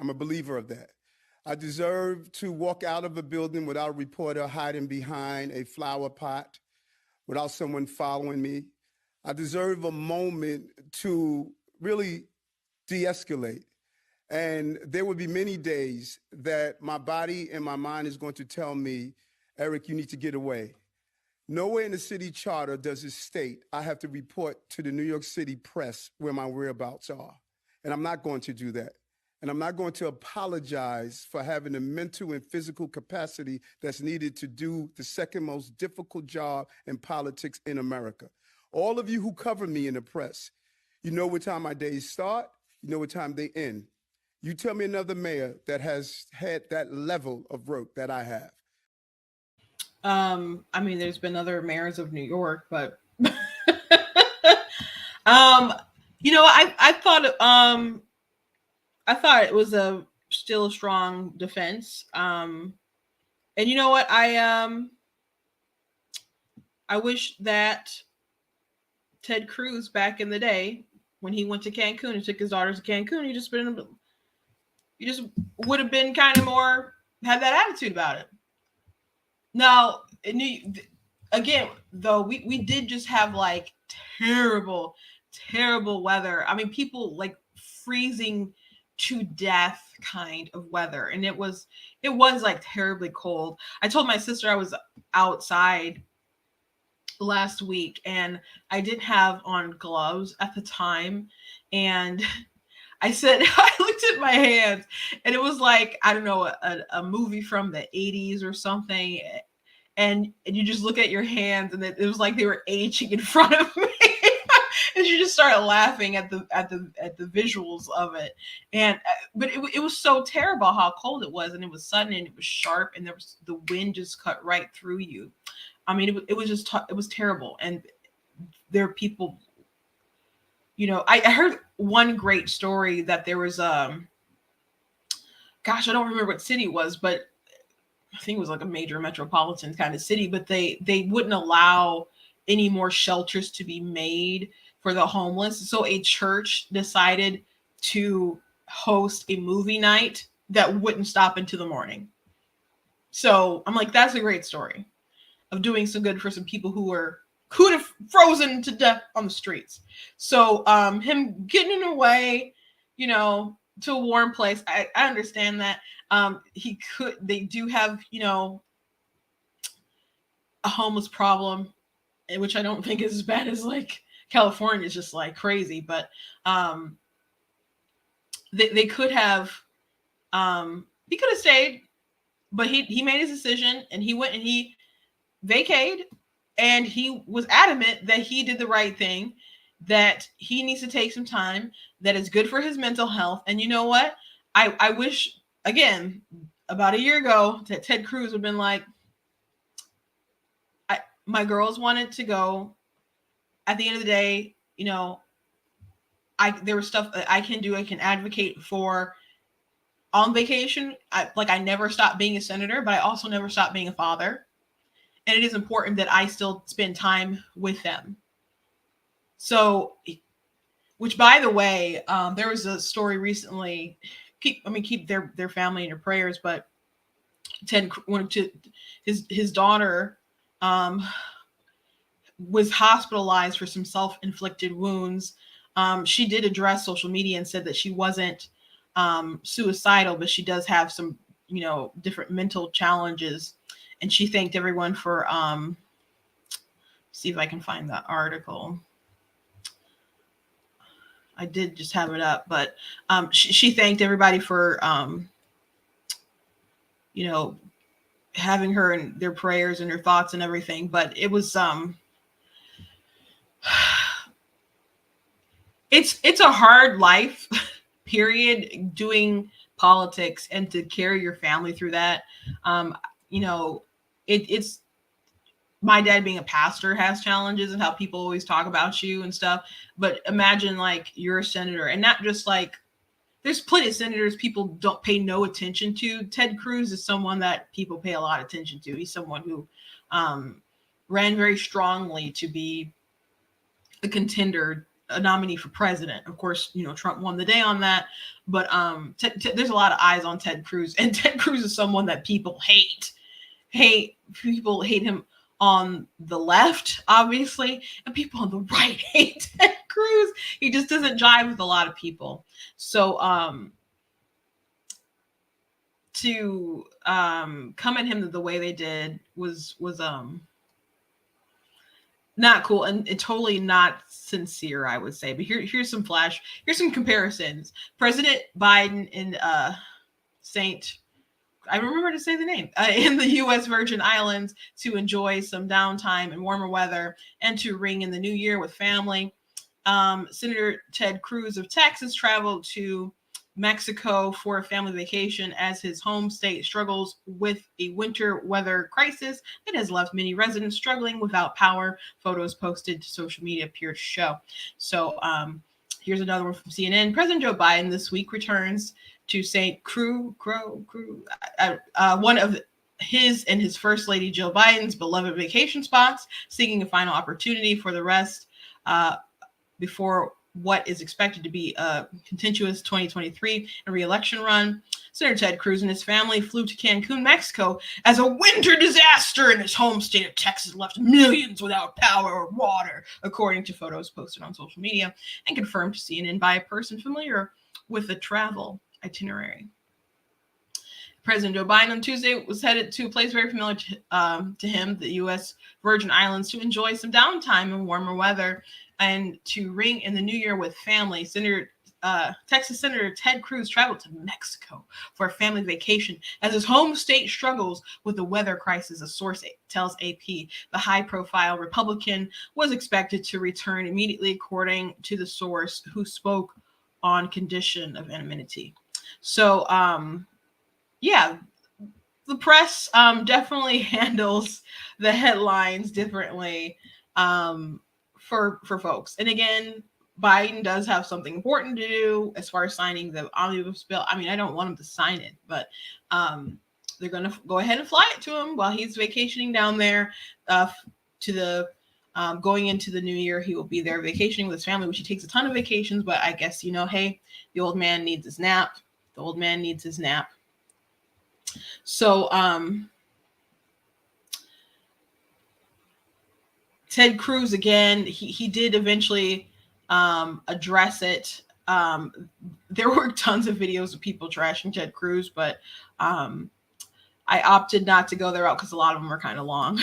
I'm a believer of that. I deserve to walk out of a building without a reporter hiding behind a flower pot, without someone following me. I deserve a moment to really de-escalate. And there will be many days that my body and my mind is going to tell me, Eric, you need to get away. Nowhere in the city charter does it state I have to report to the New York City press where my whereabouts are. And I'm not going to do that. And I'm not going to apologize for having the mental and physical capacity that's needed to do the second most difficult job in politics in America. All of you who cover me in the press, you know what time my days start, you know what time they end. You tell me another mayor that has had that level of work that I have. I mean, there's been other mayors of New York, but I thought it was still a strong defense. And you know what? I wish that Ted Cruz back in the day, when he went to Cancun and took his daughters to Cancun, he just would have been kind of more, had that attitude about it. Now, again, though, we did just have like terrible weather. I mean, people like freezing to death kind of weather, and it was like terribly cold. I told my sister I was outside last week and I didn't have on gloves at the time, and I said, I looked at my hands and it was like, I don't know, a movie from the 80s or something, and you just look at your hands and it was like they were aging in front of me. And you just started laughing at the visuals of it, but it was so terrible how cold it was, and it was sudden and it was sharp, and the wind just cut right through you. I mean, it was terrible, and there are people. You know, I heard one great story that there was I don't remember what city it was, but I think it was like a major metropolitan kind of city, but they wouldn't allow any more shelters to be made for the homeless. So a church decided to host a movie night that wouldn't stop into the morning. So I'm like, that's a great story of doing some good for some people who were could have frozen to death on the streets. So him getting away, you know, to a warm place, I understand that. They do have, you know, a homeless problem, which I don't think is as bad as like California is just like crazy, but they could have, he could have stayed, but he made his decision and he went and he vacated, and he was adamant that he did the right thing, that he needs to take some time, that is good for his mental health. And you know what? I wish, again, about a year ago, that Ted Cruz would have been like, my girls wanted to go. At the end of the day, you know, there was stuff that I can do. I can advocate for on vacation. I never stopped being a senator, but I also never stopped being a father. And it is important that I still spend time with them. So, which, by the way, there was a story recently. Keep their family in your prayers. But Ted went to his daughter was hospitalized for some self-inflicted wounds. She did address social media and said that she wasn't suicidal, but she does have some, you know, different mental challenges. And she thanked everyone for, see if I can find that article. I did just have it up, but she thanked everybody for, you know, having her in their prayers and her thoughts and everything. But it was, it's a hard life, period, doing politics and to carry your family through that. You know, it's my dad being a pastor has challenges and how people always talk about you and stuff. But imagine like you're a senator, and not just like, there's plenty of senators people don't pay no attention to. Ted Cruz is someone that people pay a lot of attention to. He's someone who ran very strongly to be a contender, a nominee for president. Of course, you know, Trump won the day on that, but there's a lot of eyes on Ted Cruz, and Ted Cruz is someone that people hate. People hate him on the left, obviously, and people on the right hate Ted Cruz. He just doesn't jive with a lot of people. So to come at him the way they did was not cool and totally not sincere, I would say. But here's some comparisons. President Biden in I remember to say the name, in the U.S. Virgin Islands to enjoy some downtime and warmer weather and to ring in the new year with family. Senator Ted Cruz of Texas traveled to Mexico for a family vacation as his home state struggles with a winter weather crisis that has left many residents struggling without power. Photos posted to social media appear to show. So here's another one from CNN. President Joe Biden this week returns to St. Croix, one of his and his First Lady Jill Biden's beloved vacation spots, seeking a final opportunity for the rest before what is expected to be a contentious 2023 re-election run. Senator Ted Cruz and his family flew to Cancun, Mexico, as a winter disaster in his home state of Texas left millions without power or water, according to photos posted on social media and confirmed to CNN by a person familiar with the travel itinerary. President Joe Biden on Tuesday was headed to a place very familiar to him, the U.S. Virgin Islands, to enjoy some downtime and warmer weather and to ring in the new year with family. Texas Senator Ted Cruz traveled to Mexico for a family vacation as his home state struggles with the weather crisis, a source tells AP. The high-profile Republican was expected to return immediately, according to the source, who spoke on condition of anonymity. So, yeah, the press definitely handles the headlines differently for folks. And again, Biden does have something important to do as far as signing the omnibus bill. I mean, I don't want him to sign it, but they're going to go ahead and fly it to him while he's vacationing down there to the going into the new year. He will be there vacationing with his family, which he takes a ton of vacations. But I guess, you know, hey, the old man needs his nap. The old man needs his nap. So Ted Cruz, again, he did eventually address it. There were tons of videos of people trashing Ted Cruz, but I opted not to go there out because a lot of them are kind of long.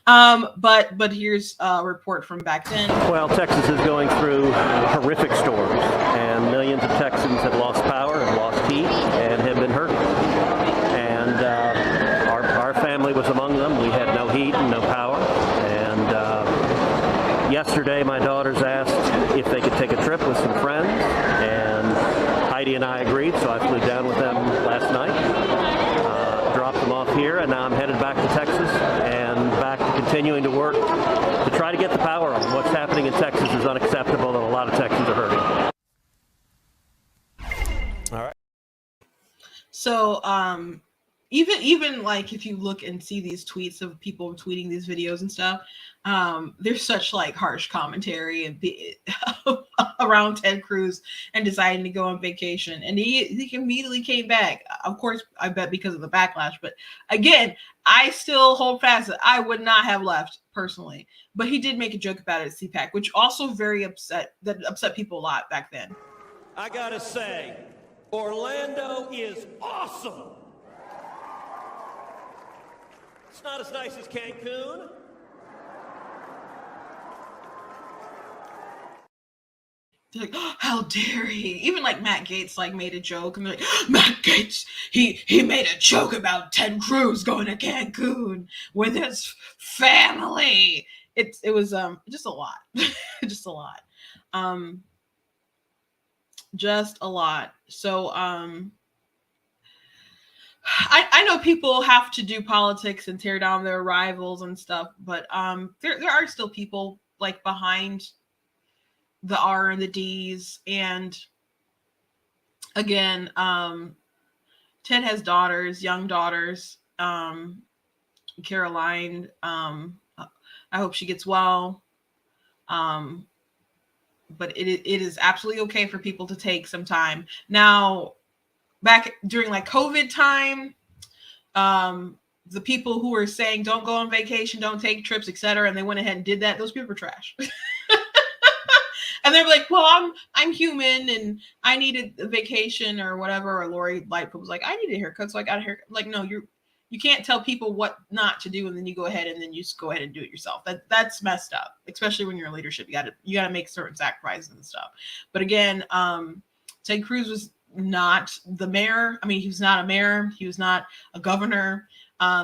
But here's a report from back then. Well, Texas is going through horrific storms, and millions of Texans have lost power, have lost heat, and have been hurt. And our family was among them. We had no heat and no power. And yesterday, my daughters asked if they could take a trip with some friends, and Heidi and I agreed, so I flew down with them last night, dropped them off here, and now I'm headed back to Texas and back to continuing to work to try to get the power on. What's happening in Texas is unacceptable, and a lot of Texans are hurting. All right. So even like if you look and see these tweets of people tweeting these videos and stuff, there's such like harsh commentary and around Ted Cruz and deciding to go on vacation, and he immediately came back. Of course, I bet because of the backlash, but again, I still hold fast that I would not have left personally. But he did make a joke about it at CPAC, which also upset people a lot back then. I gotta say, Orlando is awesome. It's not as nice as Cancun. They're like, oh, how dare he? Even like Matt Gaetz like made a joke, and they're like, Matt Gaetz, he made a joke about Ted Cruz going to Cancun with his family. It was just a lot. Just a lot. Just a lot. So I know people have to do politics and tear down their rivals and stuff, but there are still people like behind the R and the D's. And again, Ted has daughters, young daughters. Caroline, I hope she gets well. But it is absolutely okay for people to take some time. Now, back during like COVID time, the people who were saying don't go on vacation, don't take trips, etc., and they went ahead and did that, those people were trash. And they're like, well, I'm human and I needed a vacation or whatever. Or Lori Lightfoot was like, I need a haircut, so I got a haircut. Like, no, you can't tell people what not to do, and then you go ahead and then you just go ahead and do it yourself. That's messed up, especially when you're in leadership. You gotta make certain sacrifices and stuff. But again, Ted Cruz was not the mayor. I mean, he was not a mayor. He was not a governor.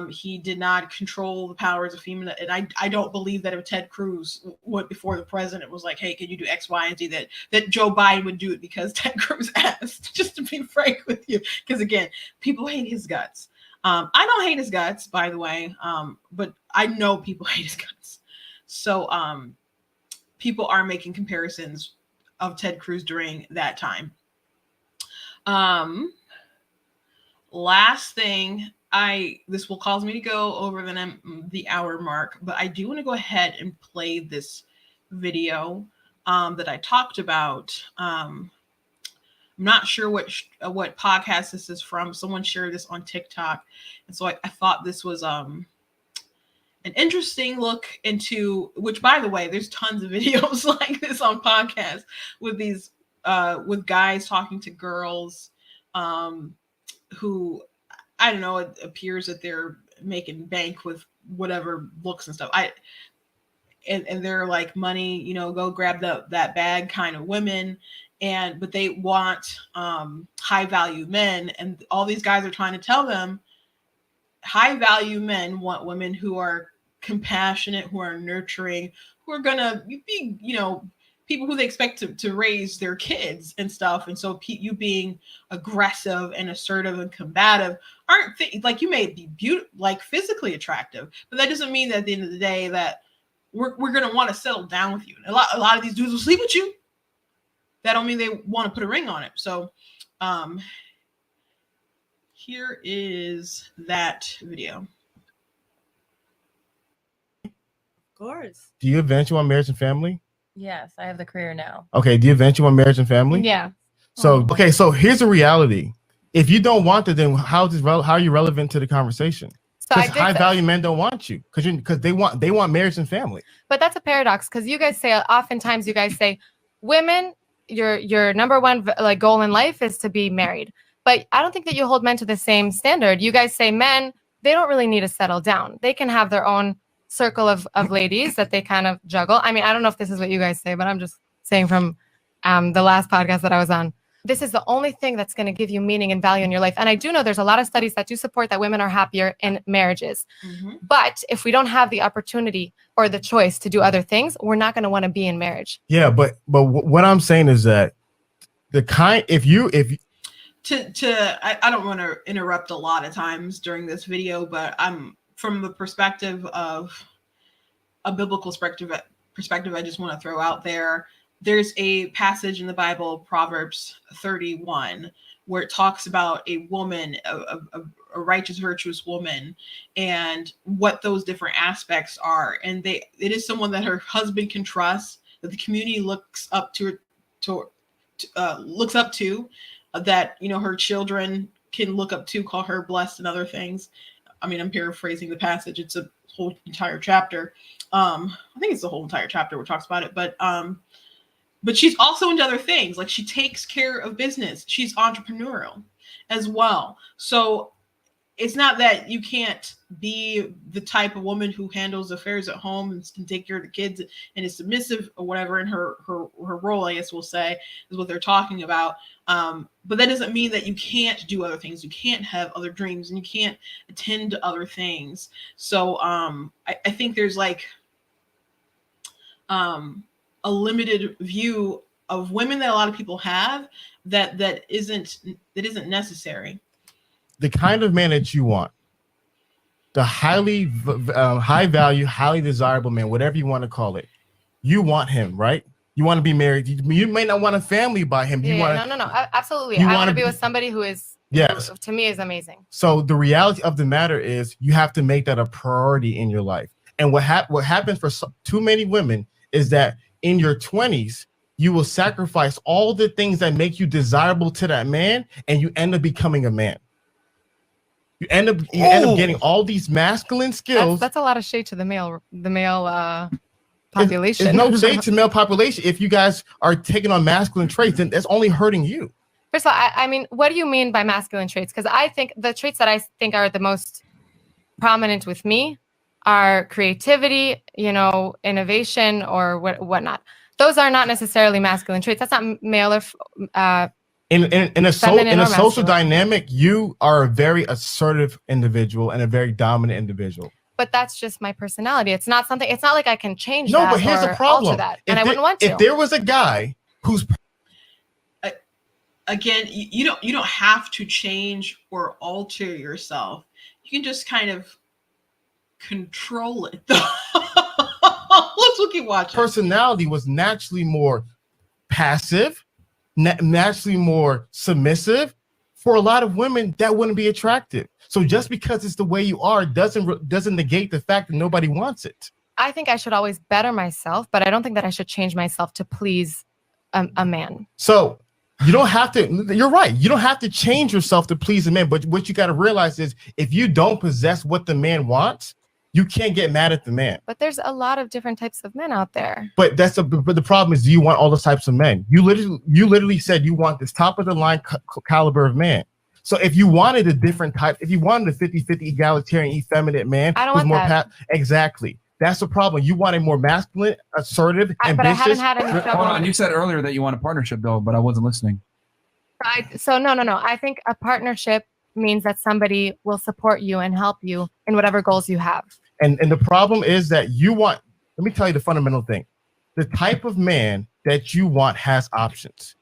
He did not control the powers of FEMA. And I don't believe that if Ted Cruz went before the president was like, hey, can you do X, Y, and Z, that Joe Biden would do it because Ted Cruz asked, just to be frank with you. Because again, people hate his guts. I don't hate his guts, by the way, but I know people hate his guts. So people are making comparisons of Ted Cruz during that time. Last thing, this will cause me to go over the hour mark, but I do want to go ahead and play this video that I talked about. I'm not sure what podcast this is from. Someone shared this on TikTok, and so I thought this was an interesting look into, which, by the way, there's tons of videos like this on podcasts with these with guys talking to girls who, I don't know, it appears that they're making bank with whatever looks and stuff. And they're like, money, go grab that bag kind of women. But they want high value men. And all these guys are trying to tell them high value men want women who are compassionate, who are nurturing, who are going to be, people who they expect to raise their kids and stuff. And so you being aggressive and assertive and combative aren't like, you may be like physically attractive, but that doesn't mean that at the end of the day that we're going to want to settle down with you. And a lot of these dudes will sleep with you. That don't mean they want to put a ring on it. So here is that video. Of course. Do you eventually want marriage and family? Yes, I have the career now. Okay. Do you eventually want marriage and family? Yeah. So, okay. So here's the reality. If you don't want it, then how are you relevant to the conversation? Because high value men don't want you because they want marriage and family. But that's a paradox because oftentimes you guys say women, your number one like goal in life is to be married. But I don't think that you hold men to the same standard. You guys say men, they don't really need to settle down. They can have their own circle of ladies that they kind of juggle. I mean, I don't know if this is what you guys say, but I'm just saying from the last podcast that I was on. This is the only thing that's going to give you meaning and value in your life. And I do know there's a lot of studies that do support that women are happier in marriages. Mm-hmm. But if we don't have the opportunity or the choice to do other things, we're not going to want to be in marriage. Yeah, but what I'm saying is that I don't want to interrupt a lot of times during this video, but I'm from the perspective of a biblical perspective, I just want to throw out there. There's a passage in the Bible, Proverbs 31, where it talks about a woman, a righteous, virtuous woman, and what those different aspects are. And it is someone that her husband can trust, that the community looks up to, that, you know, her children can look up to, call her blessed and other things. I mean, I'm paraphrasing the passage. It's a whole entire chapter. I think it's the whole entire chapter where it talks about it, but she's also into other things. Like she takes care of business. She's entrepreneurial as well. So it's not that you can't be the type of woman who handles affairs at home and can take care of the kids and is submissive or whatever in her role, I guess we'll say, is what they're talking about. But that doesn't mean that you can't do other things. You can't have other dreams and you can't attend to other things. So I think there's like a limited view of women that a lot of people have that isn't necessary. The kind of man that you want, the highly high value, highly desirable man, whatever you want to call it, you want him, right? You want to be married. You may not want a family by him. No, absolutely. I want to be with somebody who is, yes, who, to me, is amazing. So the reality of the matter is, you have to make that a priority in your life. And what happens for too many women is that in your 20s, you will sacrifice all the things that make you desirable to that man, and you end up becoming a man. You end up getting all these masculine skills. That's a lot of shade to the male population. It's no shade to male population. If you guys are taking on masculine traits, then that's only hurting you. First of all, I mean, what do you mean by masculine traits? Because I think the traits that I think are the most prominent with me are creativity, innovation, or whatnot. Those are not necessarily masculine traits. That's not male or in a social dynamic. You are a very assertive individual and a very dominant individual. But that's just my personality. It's not like I can change that. No, but here's the problem. And I wouldn't want to. If there was a guy who's again, you don't have to change or alter yourself. You can just kind of control it. Let's keep watching. Personality was naturally more passive, naturally more submissive. For a lot of women, that wouldn't be attractive. So just because it's the way you are doesn't negate the fact that nobody wants it. I think I should always better myself, but I don't think that I should change myself to please a man. So you don't have to. You're right. You don't have to change yourself to please a man. But what you got to realize is, if you don't possess what the man wants, you can't get mad at the man. But there's a lot of different types of men out there. But the problem is, do you want all those types of men? You literally said you want this top of the line caliber of man. So if you wanted a different type, if you wanted a 50-50 egalitarian, effeminate man, I don't want that. Exactly. That's the problem. You want a more masculine, assertive, ambitious. But I haven't had any trouble. Hold on. You said earlier that you want a partnership, though, but I wasn't listening. No. I think a partnership means that somebody will support you and help you in whatever goals you have. And the problem is that let me tell you the fundamental thing. The type of man that you want has options.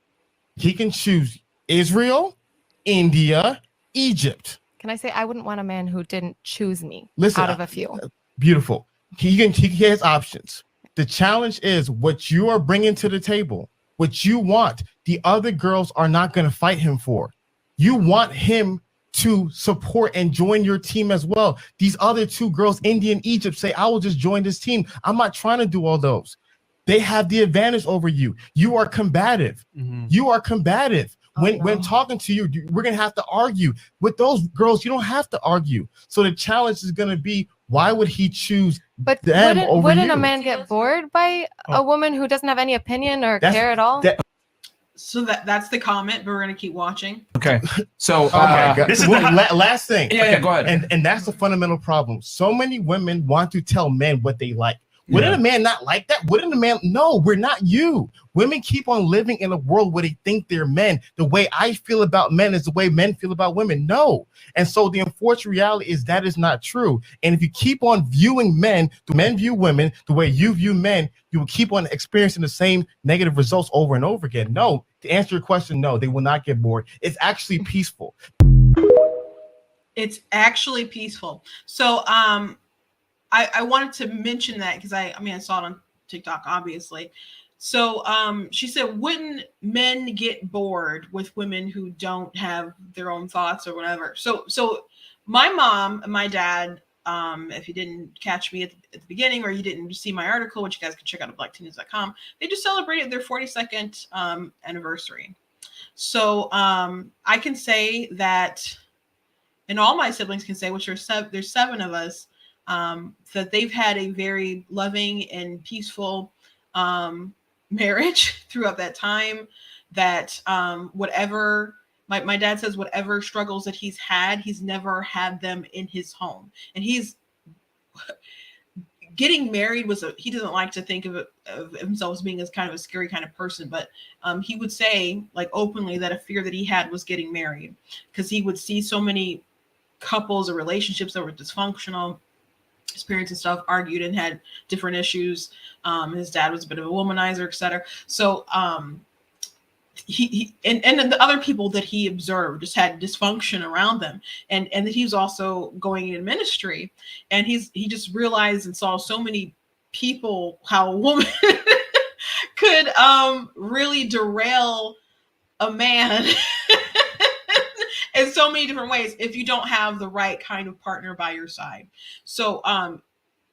He can choose Israel, India, Egypt. Can I say I wouldn't want a man who didn't choose me out of a few? Beautiful. He has options. The challenge is what you are bringing to the table, what you want. The other girls are not going to fight him for. You want him to support and join your team as well. These other two girls, India and Egypt, say, I will just join this team. I'm not trying to do all those. They have the advantage over you. You are combative. Mm-hmm. You are combative. when talking to you, we're gonna have to argue. With those girls, you don't have to argue. So the challenge is gonna be, why would he choose But them over wouldn't you? a man get bored by a woman who doesn't have any opinion or care at all? So that's the comment, but we're gonna keep watching. Okay. So this is the last thing. Yeah, go ahead. And that's the fundamental problem. So many women want to tell men what they like. Wouldn't a man not like that? Wouldn't a man? No, we're not you. Women keep on living in a world where they think they're men. The way I feel about men is the way men feel about women. No. And so the unfortunate reality is that is not true. And if you keep on viewing men, the men view women the way you view men, you will keep on experiencing the same negative results over and over again. No, to answer your question, no, they will not get bored. It's actually peaceful. It's actually peaceful. So I wanted to mention that because I saw it on TikTok, obviously. So she said, wouldn't men get bored with women who don't have their own thoughts or whatever? So my mom and my dad, if you didn't catch me at the beginning or you didn't see my article, which you guys can check out at blackteennews.com, they just celebrated their 42nd anniversary. So I can say that, and all my siblings can say, which there's 7 of us, that they've had a very loving and peaceful marriage throughout that time. That whatever my dad says, whatever struggles that he's never had them in his home. And he's getting married he doesn't like to think of himself as being as kind of a scary kind of person, but he would say, like, openly, that a fear that he had was getting married, because he would see so many couples or relationships that were dysfunctional, experienced and stuff, argued and had different issues. His dad was a bit of a womanizer, etc. So he and the other people that he observed just had dysfunction around them, and that he was also going in ministry, and he just realized and saw so many people how a woman could really derail a man in so many different ways if you don't have the right kind of partner by your side. So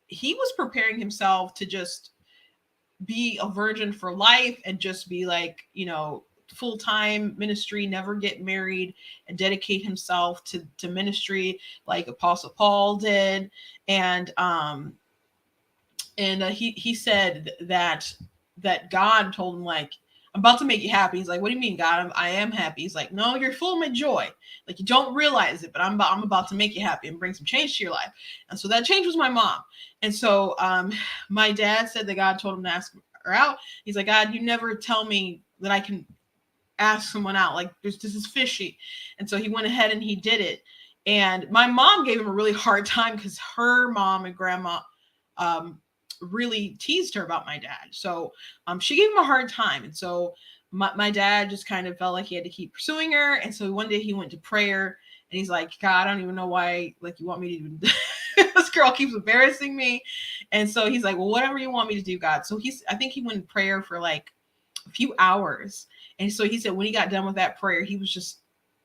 he was preparing himself to just be a virgin for life and just be like, full-time ministry, never get married, and dedicate himself to ministry like Apostle Paul did. And he said that God told him, like, I'm about to make you happy. He's like, what do you mean, God? I am happy. He's like, no, you're full of my joy. Like, you don't realize it, but I'm about to make you happy and bring some change to your life. And so that change was my mom. And so my dad said that God told him to ask her out. He's like, God, you never tell me that I can ask someone out. Like, this is fishy. And so he went ahead and he did it. And my mom gave him a really hard time because her mom and grandma really teased her about my dad. So she gave him a hard time. And so my dad just kind of felt like he had to keep pursuing her. And so one day he went to prayer and he's like, God, I don't even know why, like, you want me to do this girl keeps embarrassing me. And so he's like, well, whatever you want me to do, God. So I think he went in prayer for like a few hours. And so he said when he got done with that prayer, he was just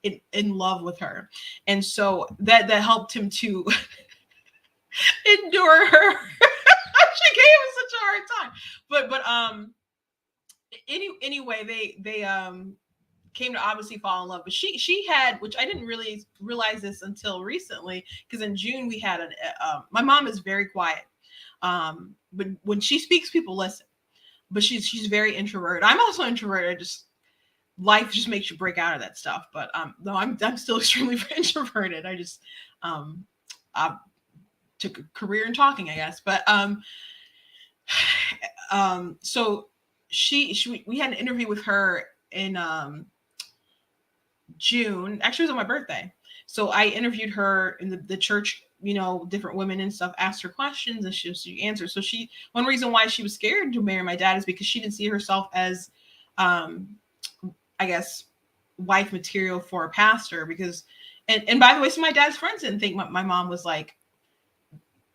in love with her. And so that helped him to endure her. She gave him such a hard time. But anyway, they came to obviously fall in love. But she had, which I didn't really realize this until recently, because in June we had my mom is very quiet. But when she speaks, people listen. But she's very introverted. I'm also introverted. Life just makes you break out of that stuff. But no, I'm still extremely introverted. I just I took a career in talking, I guess. But so we had an interview with her in June. Actually, it was on my birthday. So I interviewed her in the church, different women and stuff, asked her questions and she answered. So one reason why she was scared to marry my dad is because she didn't see herself as, I guess, wife material for a pastor. Because, and by the way, some of my dad's friends didn't think my mom was like,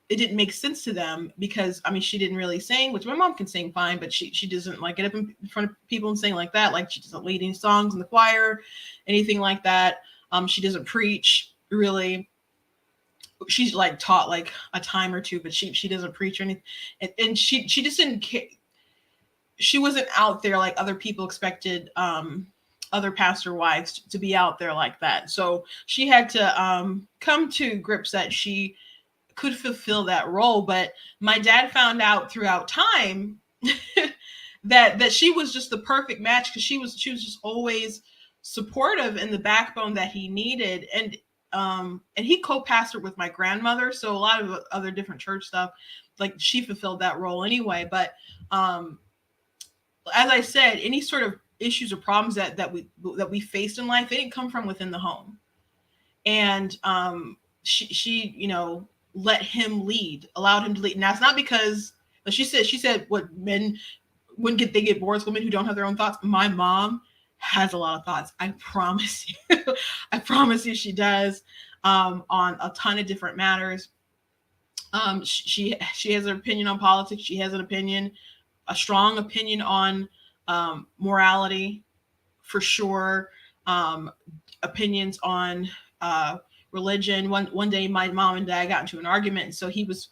it didn't make sense to them because, she didn't really sing, which my mom can sing fine, but she doesn't like get up in front of people and sing like that. Like, she doesn't lead any songs in the choir, anything like that. She doesn't preach really. She's like taught like a time or two, but she doesn't preach or anything. And she just didn't care. She wasn't out there like other people expected other pastor wives to be out there like that. So she had to come to grips that she could fulfill that role. But my dad found out throughout time that she was just the perfect match, because she was just always supportive and the backbone that he needed. And he co-pastored with my grandmother, so a lot of other different church stuff, like she fulfilled that role anyway. But as I said, any sort of issues or problems that we faced in life, they didn't come from within the home. And she let him lead, allowed him to lead. And that's not because she said what men when they get bored, women who don't have their own thoughts. My mom has a lot of thoughts. I promise you. I promise you she does, on a ton of different matters. She has an opinion on politics. She has a strong opinion on morality, for sure. Opinions on religion. One day my mom and dad got into an argument, and so he was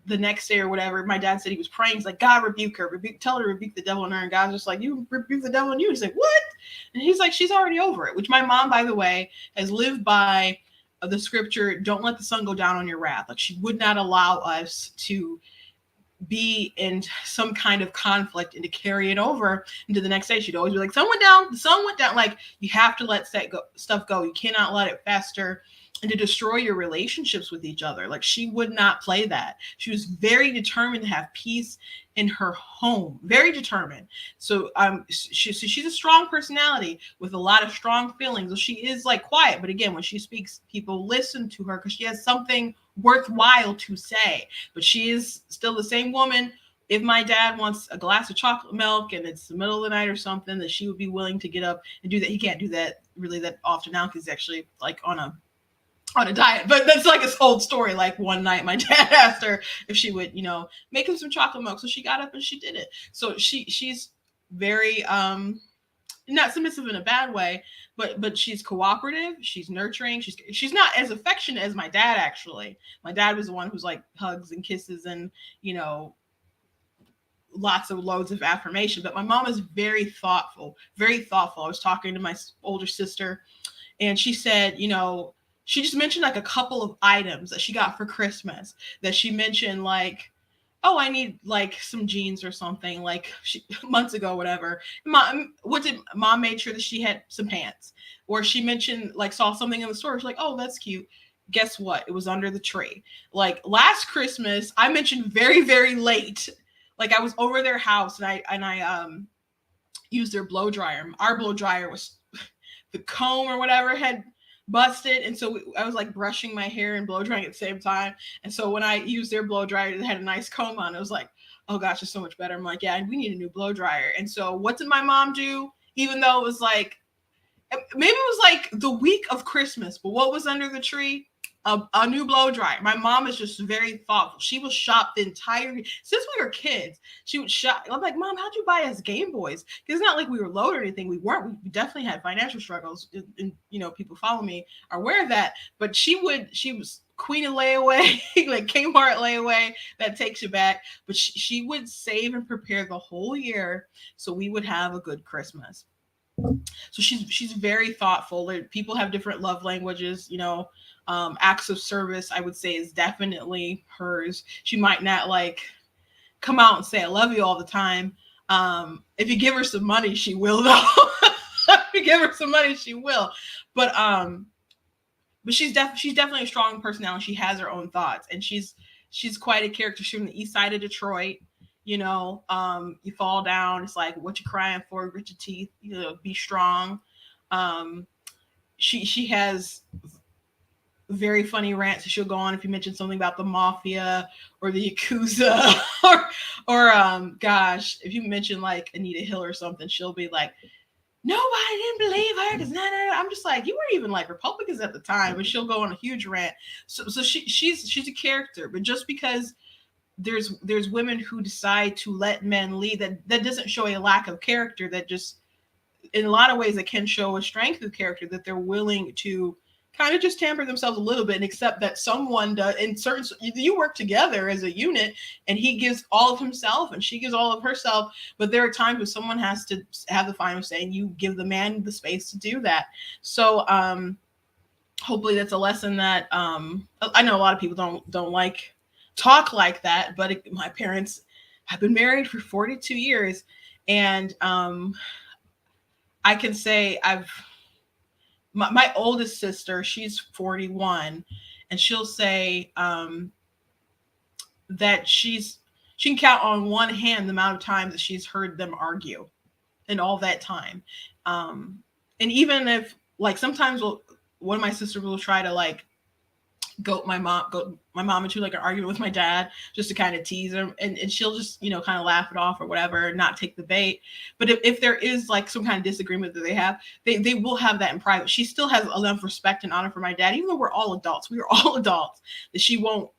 the next day or whatever, my dad said he was praying. He's like, God, rebuke her, tell her to rebuke the devil in her. And God's just like, you rebuke the devil in you. He's like, what? And he's like, she's already over it. Which my mom, by the way, has lived by the scripture, don't let the sun go down on your wrath. Like, she would not allow us to be in some kind of conflict and to carry it over into the next day. She'd always be like, the sun went down. Like, you have to let stuff go. You cannot let it fester and to destroy your relationships with each other. Like, she would not play that. She was very determined to have peace in her home, very determined. So she's a strong personality with a lot of strong feelings. So she is like quiet, but again, when she speaks, people listen to her because she has something worthwhile to say. But she is still the same woman. If my dad wants a glass of chocolate milk and it's the middle of the night or something, that she would be willing to get up and do that. He can't do that really that often now because he's actually like on a diet. But that's like this old story. Like, one night my dad asked her if she would, make him some chocolate milk. So she got up and she did it. So she's very not submissive in a bad way, but she's cooperative, she's nurturing, she's not as affectionate as my dad. Actually, my dad was the one who's like hugs and kisses and lots of loads of affirmation. But my mom is very thoughtful. I was talking to my older sister, and she said, she just mentioned like a couple of items that she got for Christmas, that she mentioned like, oh, I need like some jeans or something, like months ago, whatever. Mom made sure that she had some pants. Or she mentioned like saw something in the store. She's like, oh, that's cute. Guess what? It was under the tree. Like, last Christmas, I mentioned very, very late. Like, I was over their house and I used their blow dryer. Our blow dryer was the comb or whatever had busted, and so I was like brushing my hair and blow drying at the same time. And so when I used their blow dryer, it had a nice comb on. It was like, oh gosh, it's so much better. I'm like, yeah, we need a new blow dryer. And so what did my mom do? Even though it was like, maybe it was like the week of Christmas, but what was under the tree? A new blow dryer. My mom is just very thoughtful. She will shop the entire, since we were kids, she would shop. I'm like, Mom, how'd you buy us Game Boys? Because it's not like we were low or anything. We weren't. We definitely had financial struggles. And people follow me are aware of that. But she was Queen of Layaway, like Kmart Layaway, that takes you back. But she would save and prepare the whole year so we would have a good Christmas. So she's very thoughtful. People have different love languages, acts of service, I would say, is definitely hers. She might not like come out and say I love you all the time. If you give her some money, she will, though. If you give her some money, she will. But she's definitely a strong personality. She has her own thoughts, and she's quite a character. She's from the east side of Detroit. You fall down, it's like, what you crying for? Grit your teeth, be strong. She has very funny rants that she'll go on if you mention something about the mafia or the Yakuza or gosh, if you mention like Anita Hill or something, she'll be like, nobody didn't believe her because I'm just like, you weren't even like Republicans at the time, but she'll go on a huge rant. So she's a character. But just because there's women who decide to let men lead, that doesn't show a lack of character. That just, in a lot of ways, it can show a strength of character, that they're willing to kind of just pamper themselves a little bit and accept that someone does in certain, you work together as a unit, and he gives all of himself and she gives all of herself. But there are times when someone has to have the final say, and you give the man the space to do that. So hopefully that's a lesson that I know a lot of people don't like talk like that, but my parents have been married for 42 years, and I can say my oldest sister, she's 41, and she'll say that she can count on one hand the amount of times that she's heard them argue in all that time. And even if, like, sometimes one of my sisters will try to like goat my mom into like an argument with my dad just to kind of tease her, and she'll just, you know, kind of laugh it off or whatever, not take the bait. But if there is like some kind of disagreement that they have, they will have that in private. She still has enough respect and honor for my dad, even though we're all adults, that she won't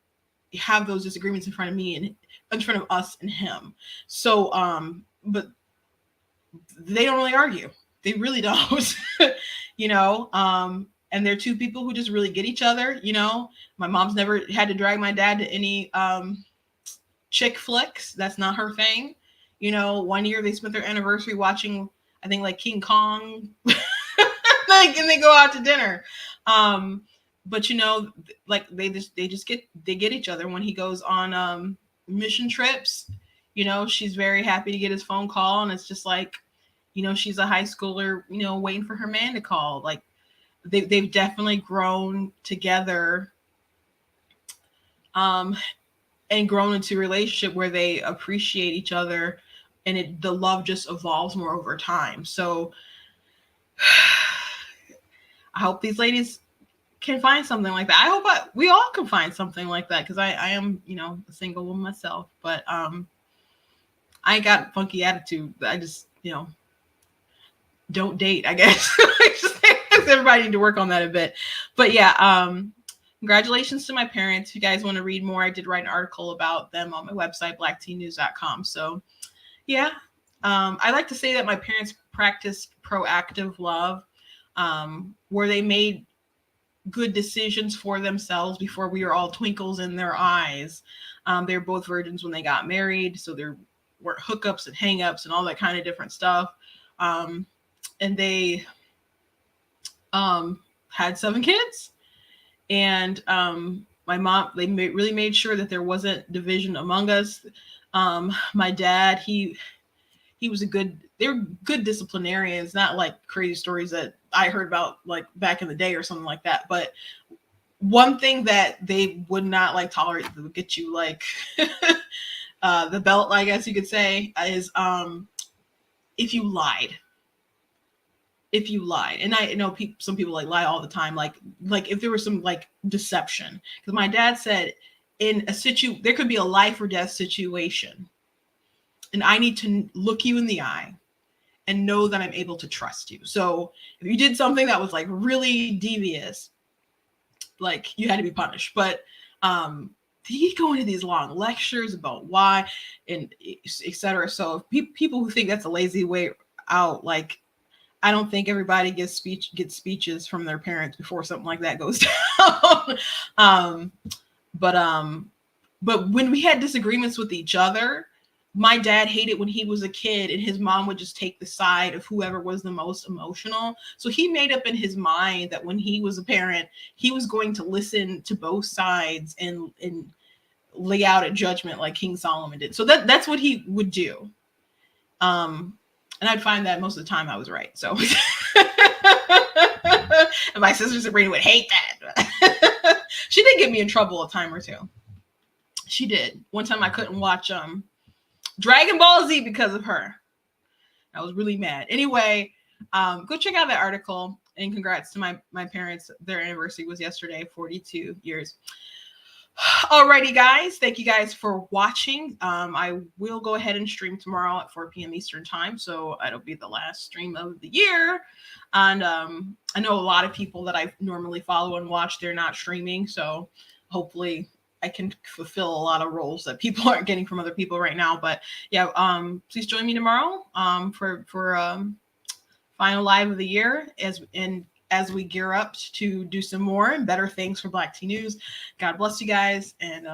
have those disagreements in front of me and in front of us and him. So but they don't really argue, they really don't. You know, and they're two people who just really get each other. You know, my mom's never had to drag my dad to any chick flicks. That's not her thing. You know, one year they spent their anniversary watching, I think, like King Kong, like, and they go out to dinner. But you know, like they get each other when he goes on mission trips. You know, she's very happy to get his phone call, and it's just like, you know, she's a high schooler, you know, waiting for her man to call. Like, they've definitely grown together and grown into a relationship where they appreciate each other, and the love just evolves more over time. So I hope these ladies can find something like that. I hope we all can find something like that, because I am, you know, a single woman myself, but I ain't got a funky attitude. I just, you know, don't date, I guess. Everybody need to work on that a bit. But yeah, congratulations to my parents. If you guys want to read more, I did write an article about them on my website, blackteennews.com. So yeah, I like to say that my parents practiced proactive love, where they made good decisions for themselves before we were all twinkles in their eyes. They were both virgins when they got married, so there weren't hookups and hangups and all that kind of different stuff. And they had 7 kids, and my mom, they really made sure that there wasn't division among us. My dad, he was they were good disciplinarians, not like crazy stories that I heard about like back in the day or something like that. But one thing that they would not like tolerate, that would get you like the belt, I guess you could say, is if you lied. And I know some people like lie all the time, like if there was some like deception, because my dad said in a there could be a life or death situation, and I need to look you in the eye and know that I'm able to trust you. So if you did something that was like really devious, like, you had to be punished. But he go into these long lectures about why and etc. So people who think that's a lazy way out, like, I don't think everybody gets speeches from their parents before something like that goes down. But when we had disagreements with each other, my dad hated when he was a kid and his mom would just take the side of whoever was the most emotional. So he made up in his mind that when he was a parent, he was going to listen to both sides and lay out a judgment like King Solomon did. So that's what he would do. And I'd find that most of the time I was right. So and my sister Sabrina would hate that. She did get me in trouble a time or two. She did. One time I couldn't watch Dragon Ball Z because of her. I was really mad. Anyway, go check out that article, and congrats to my parents. Their anniversary was yesterday, 42 years. Alrighty, guys. Thank you guys for watching. I will go ahead and stream tomorrow at 4 p.m. Eastern time. So it'll be the last stream of the year. And I know a lot of people that I normally follow and watch, they're not streaming. So hopefully I can fulfill a lot of roles that people aren't getting from other people right now. But yeah, please join me tomorrow for final live of the year, and as we gear up to do some more and better things for Black Tea News. God bless you guys, and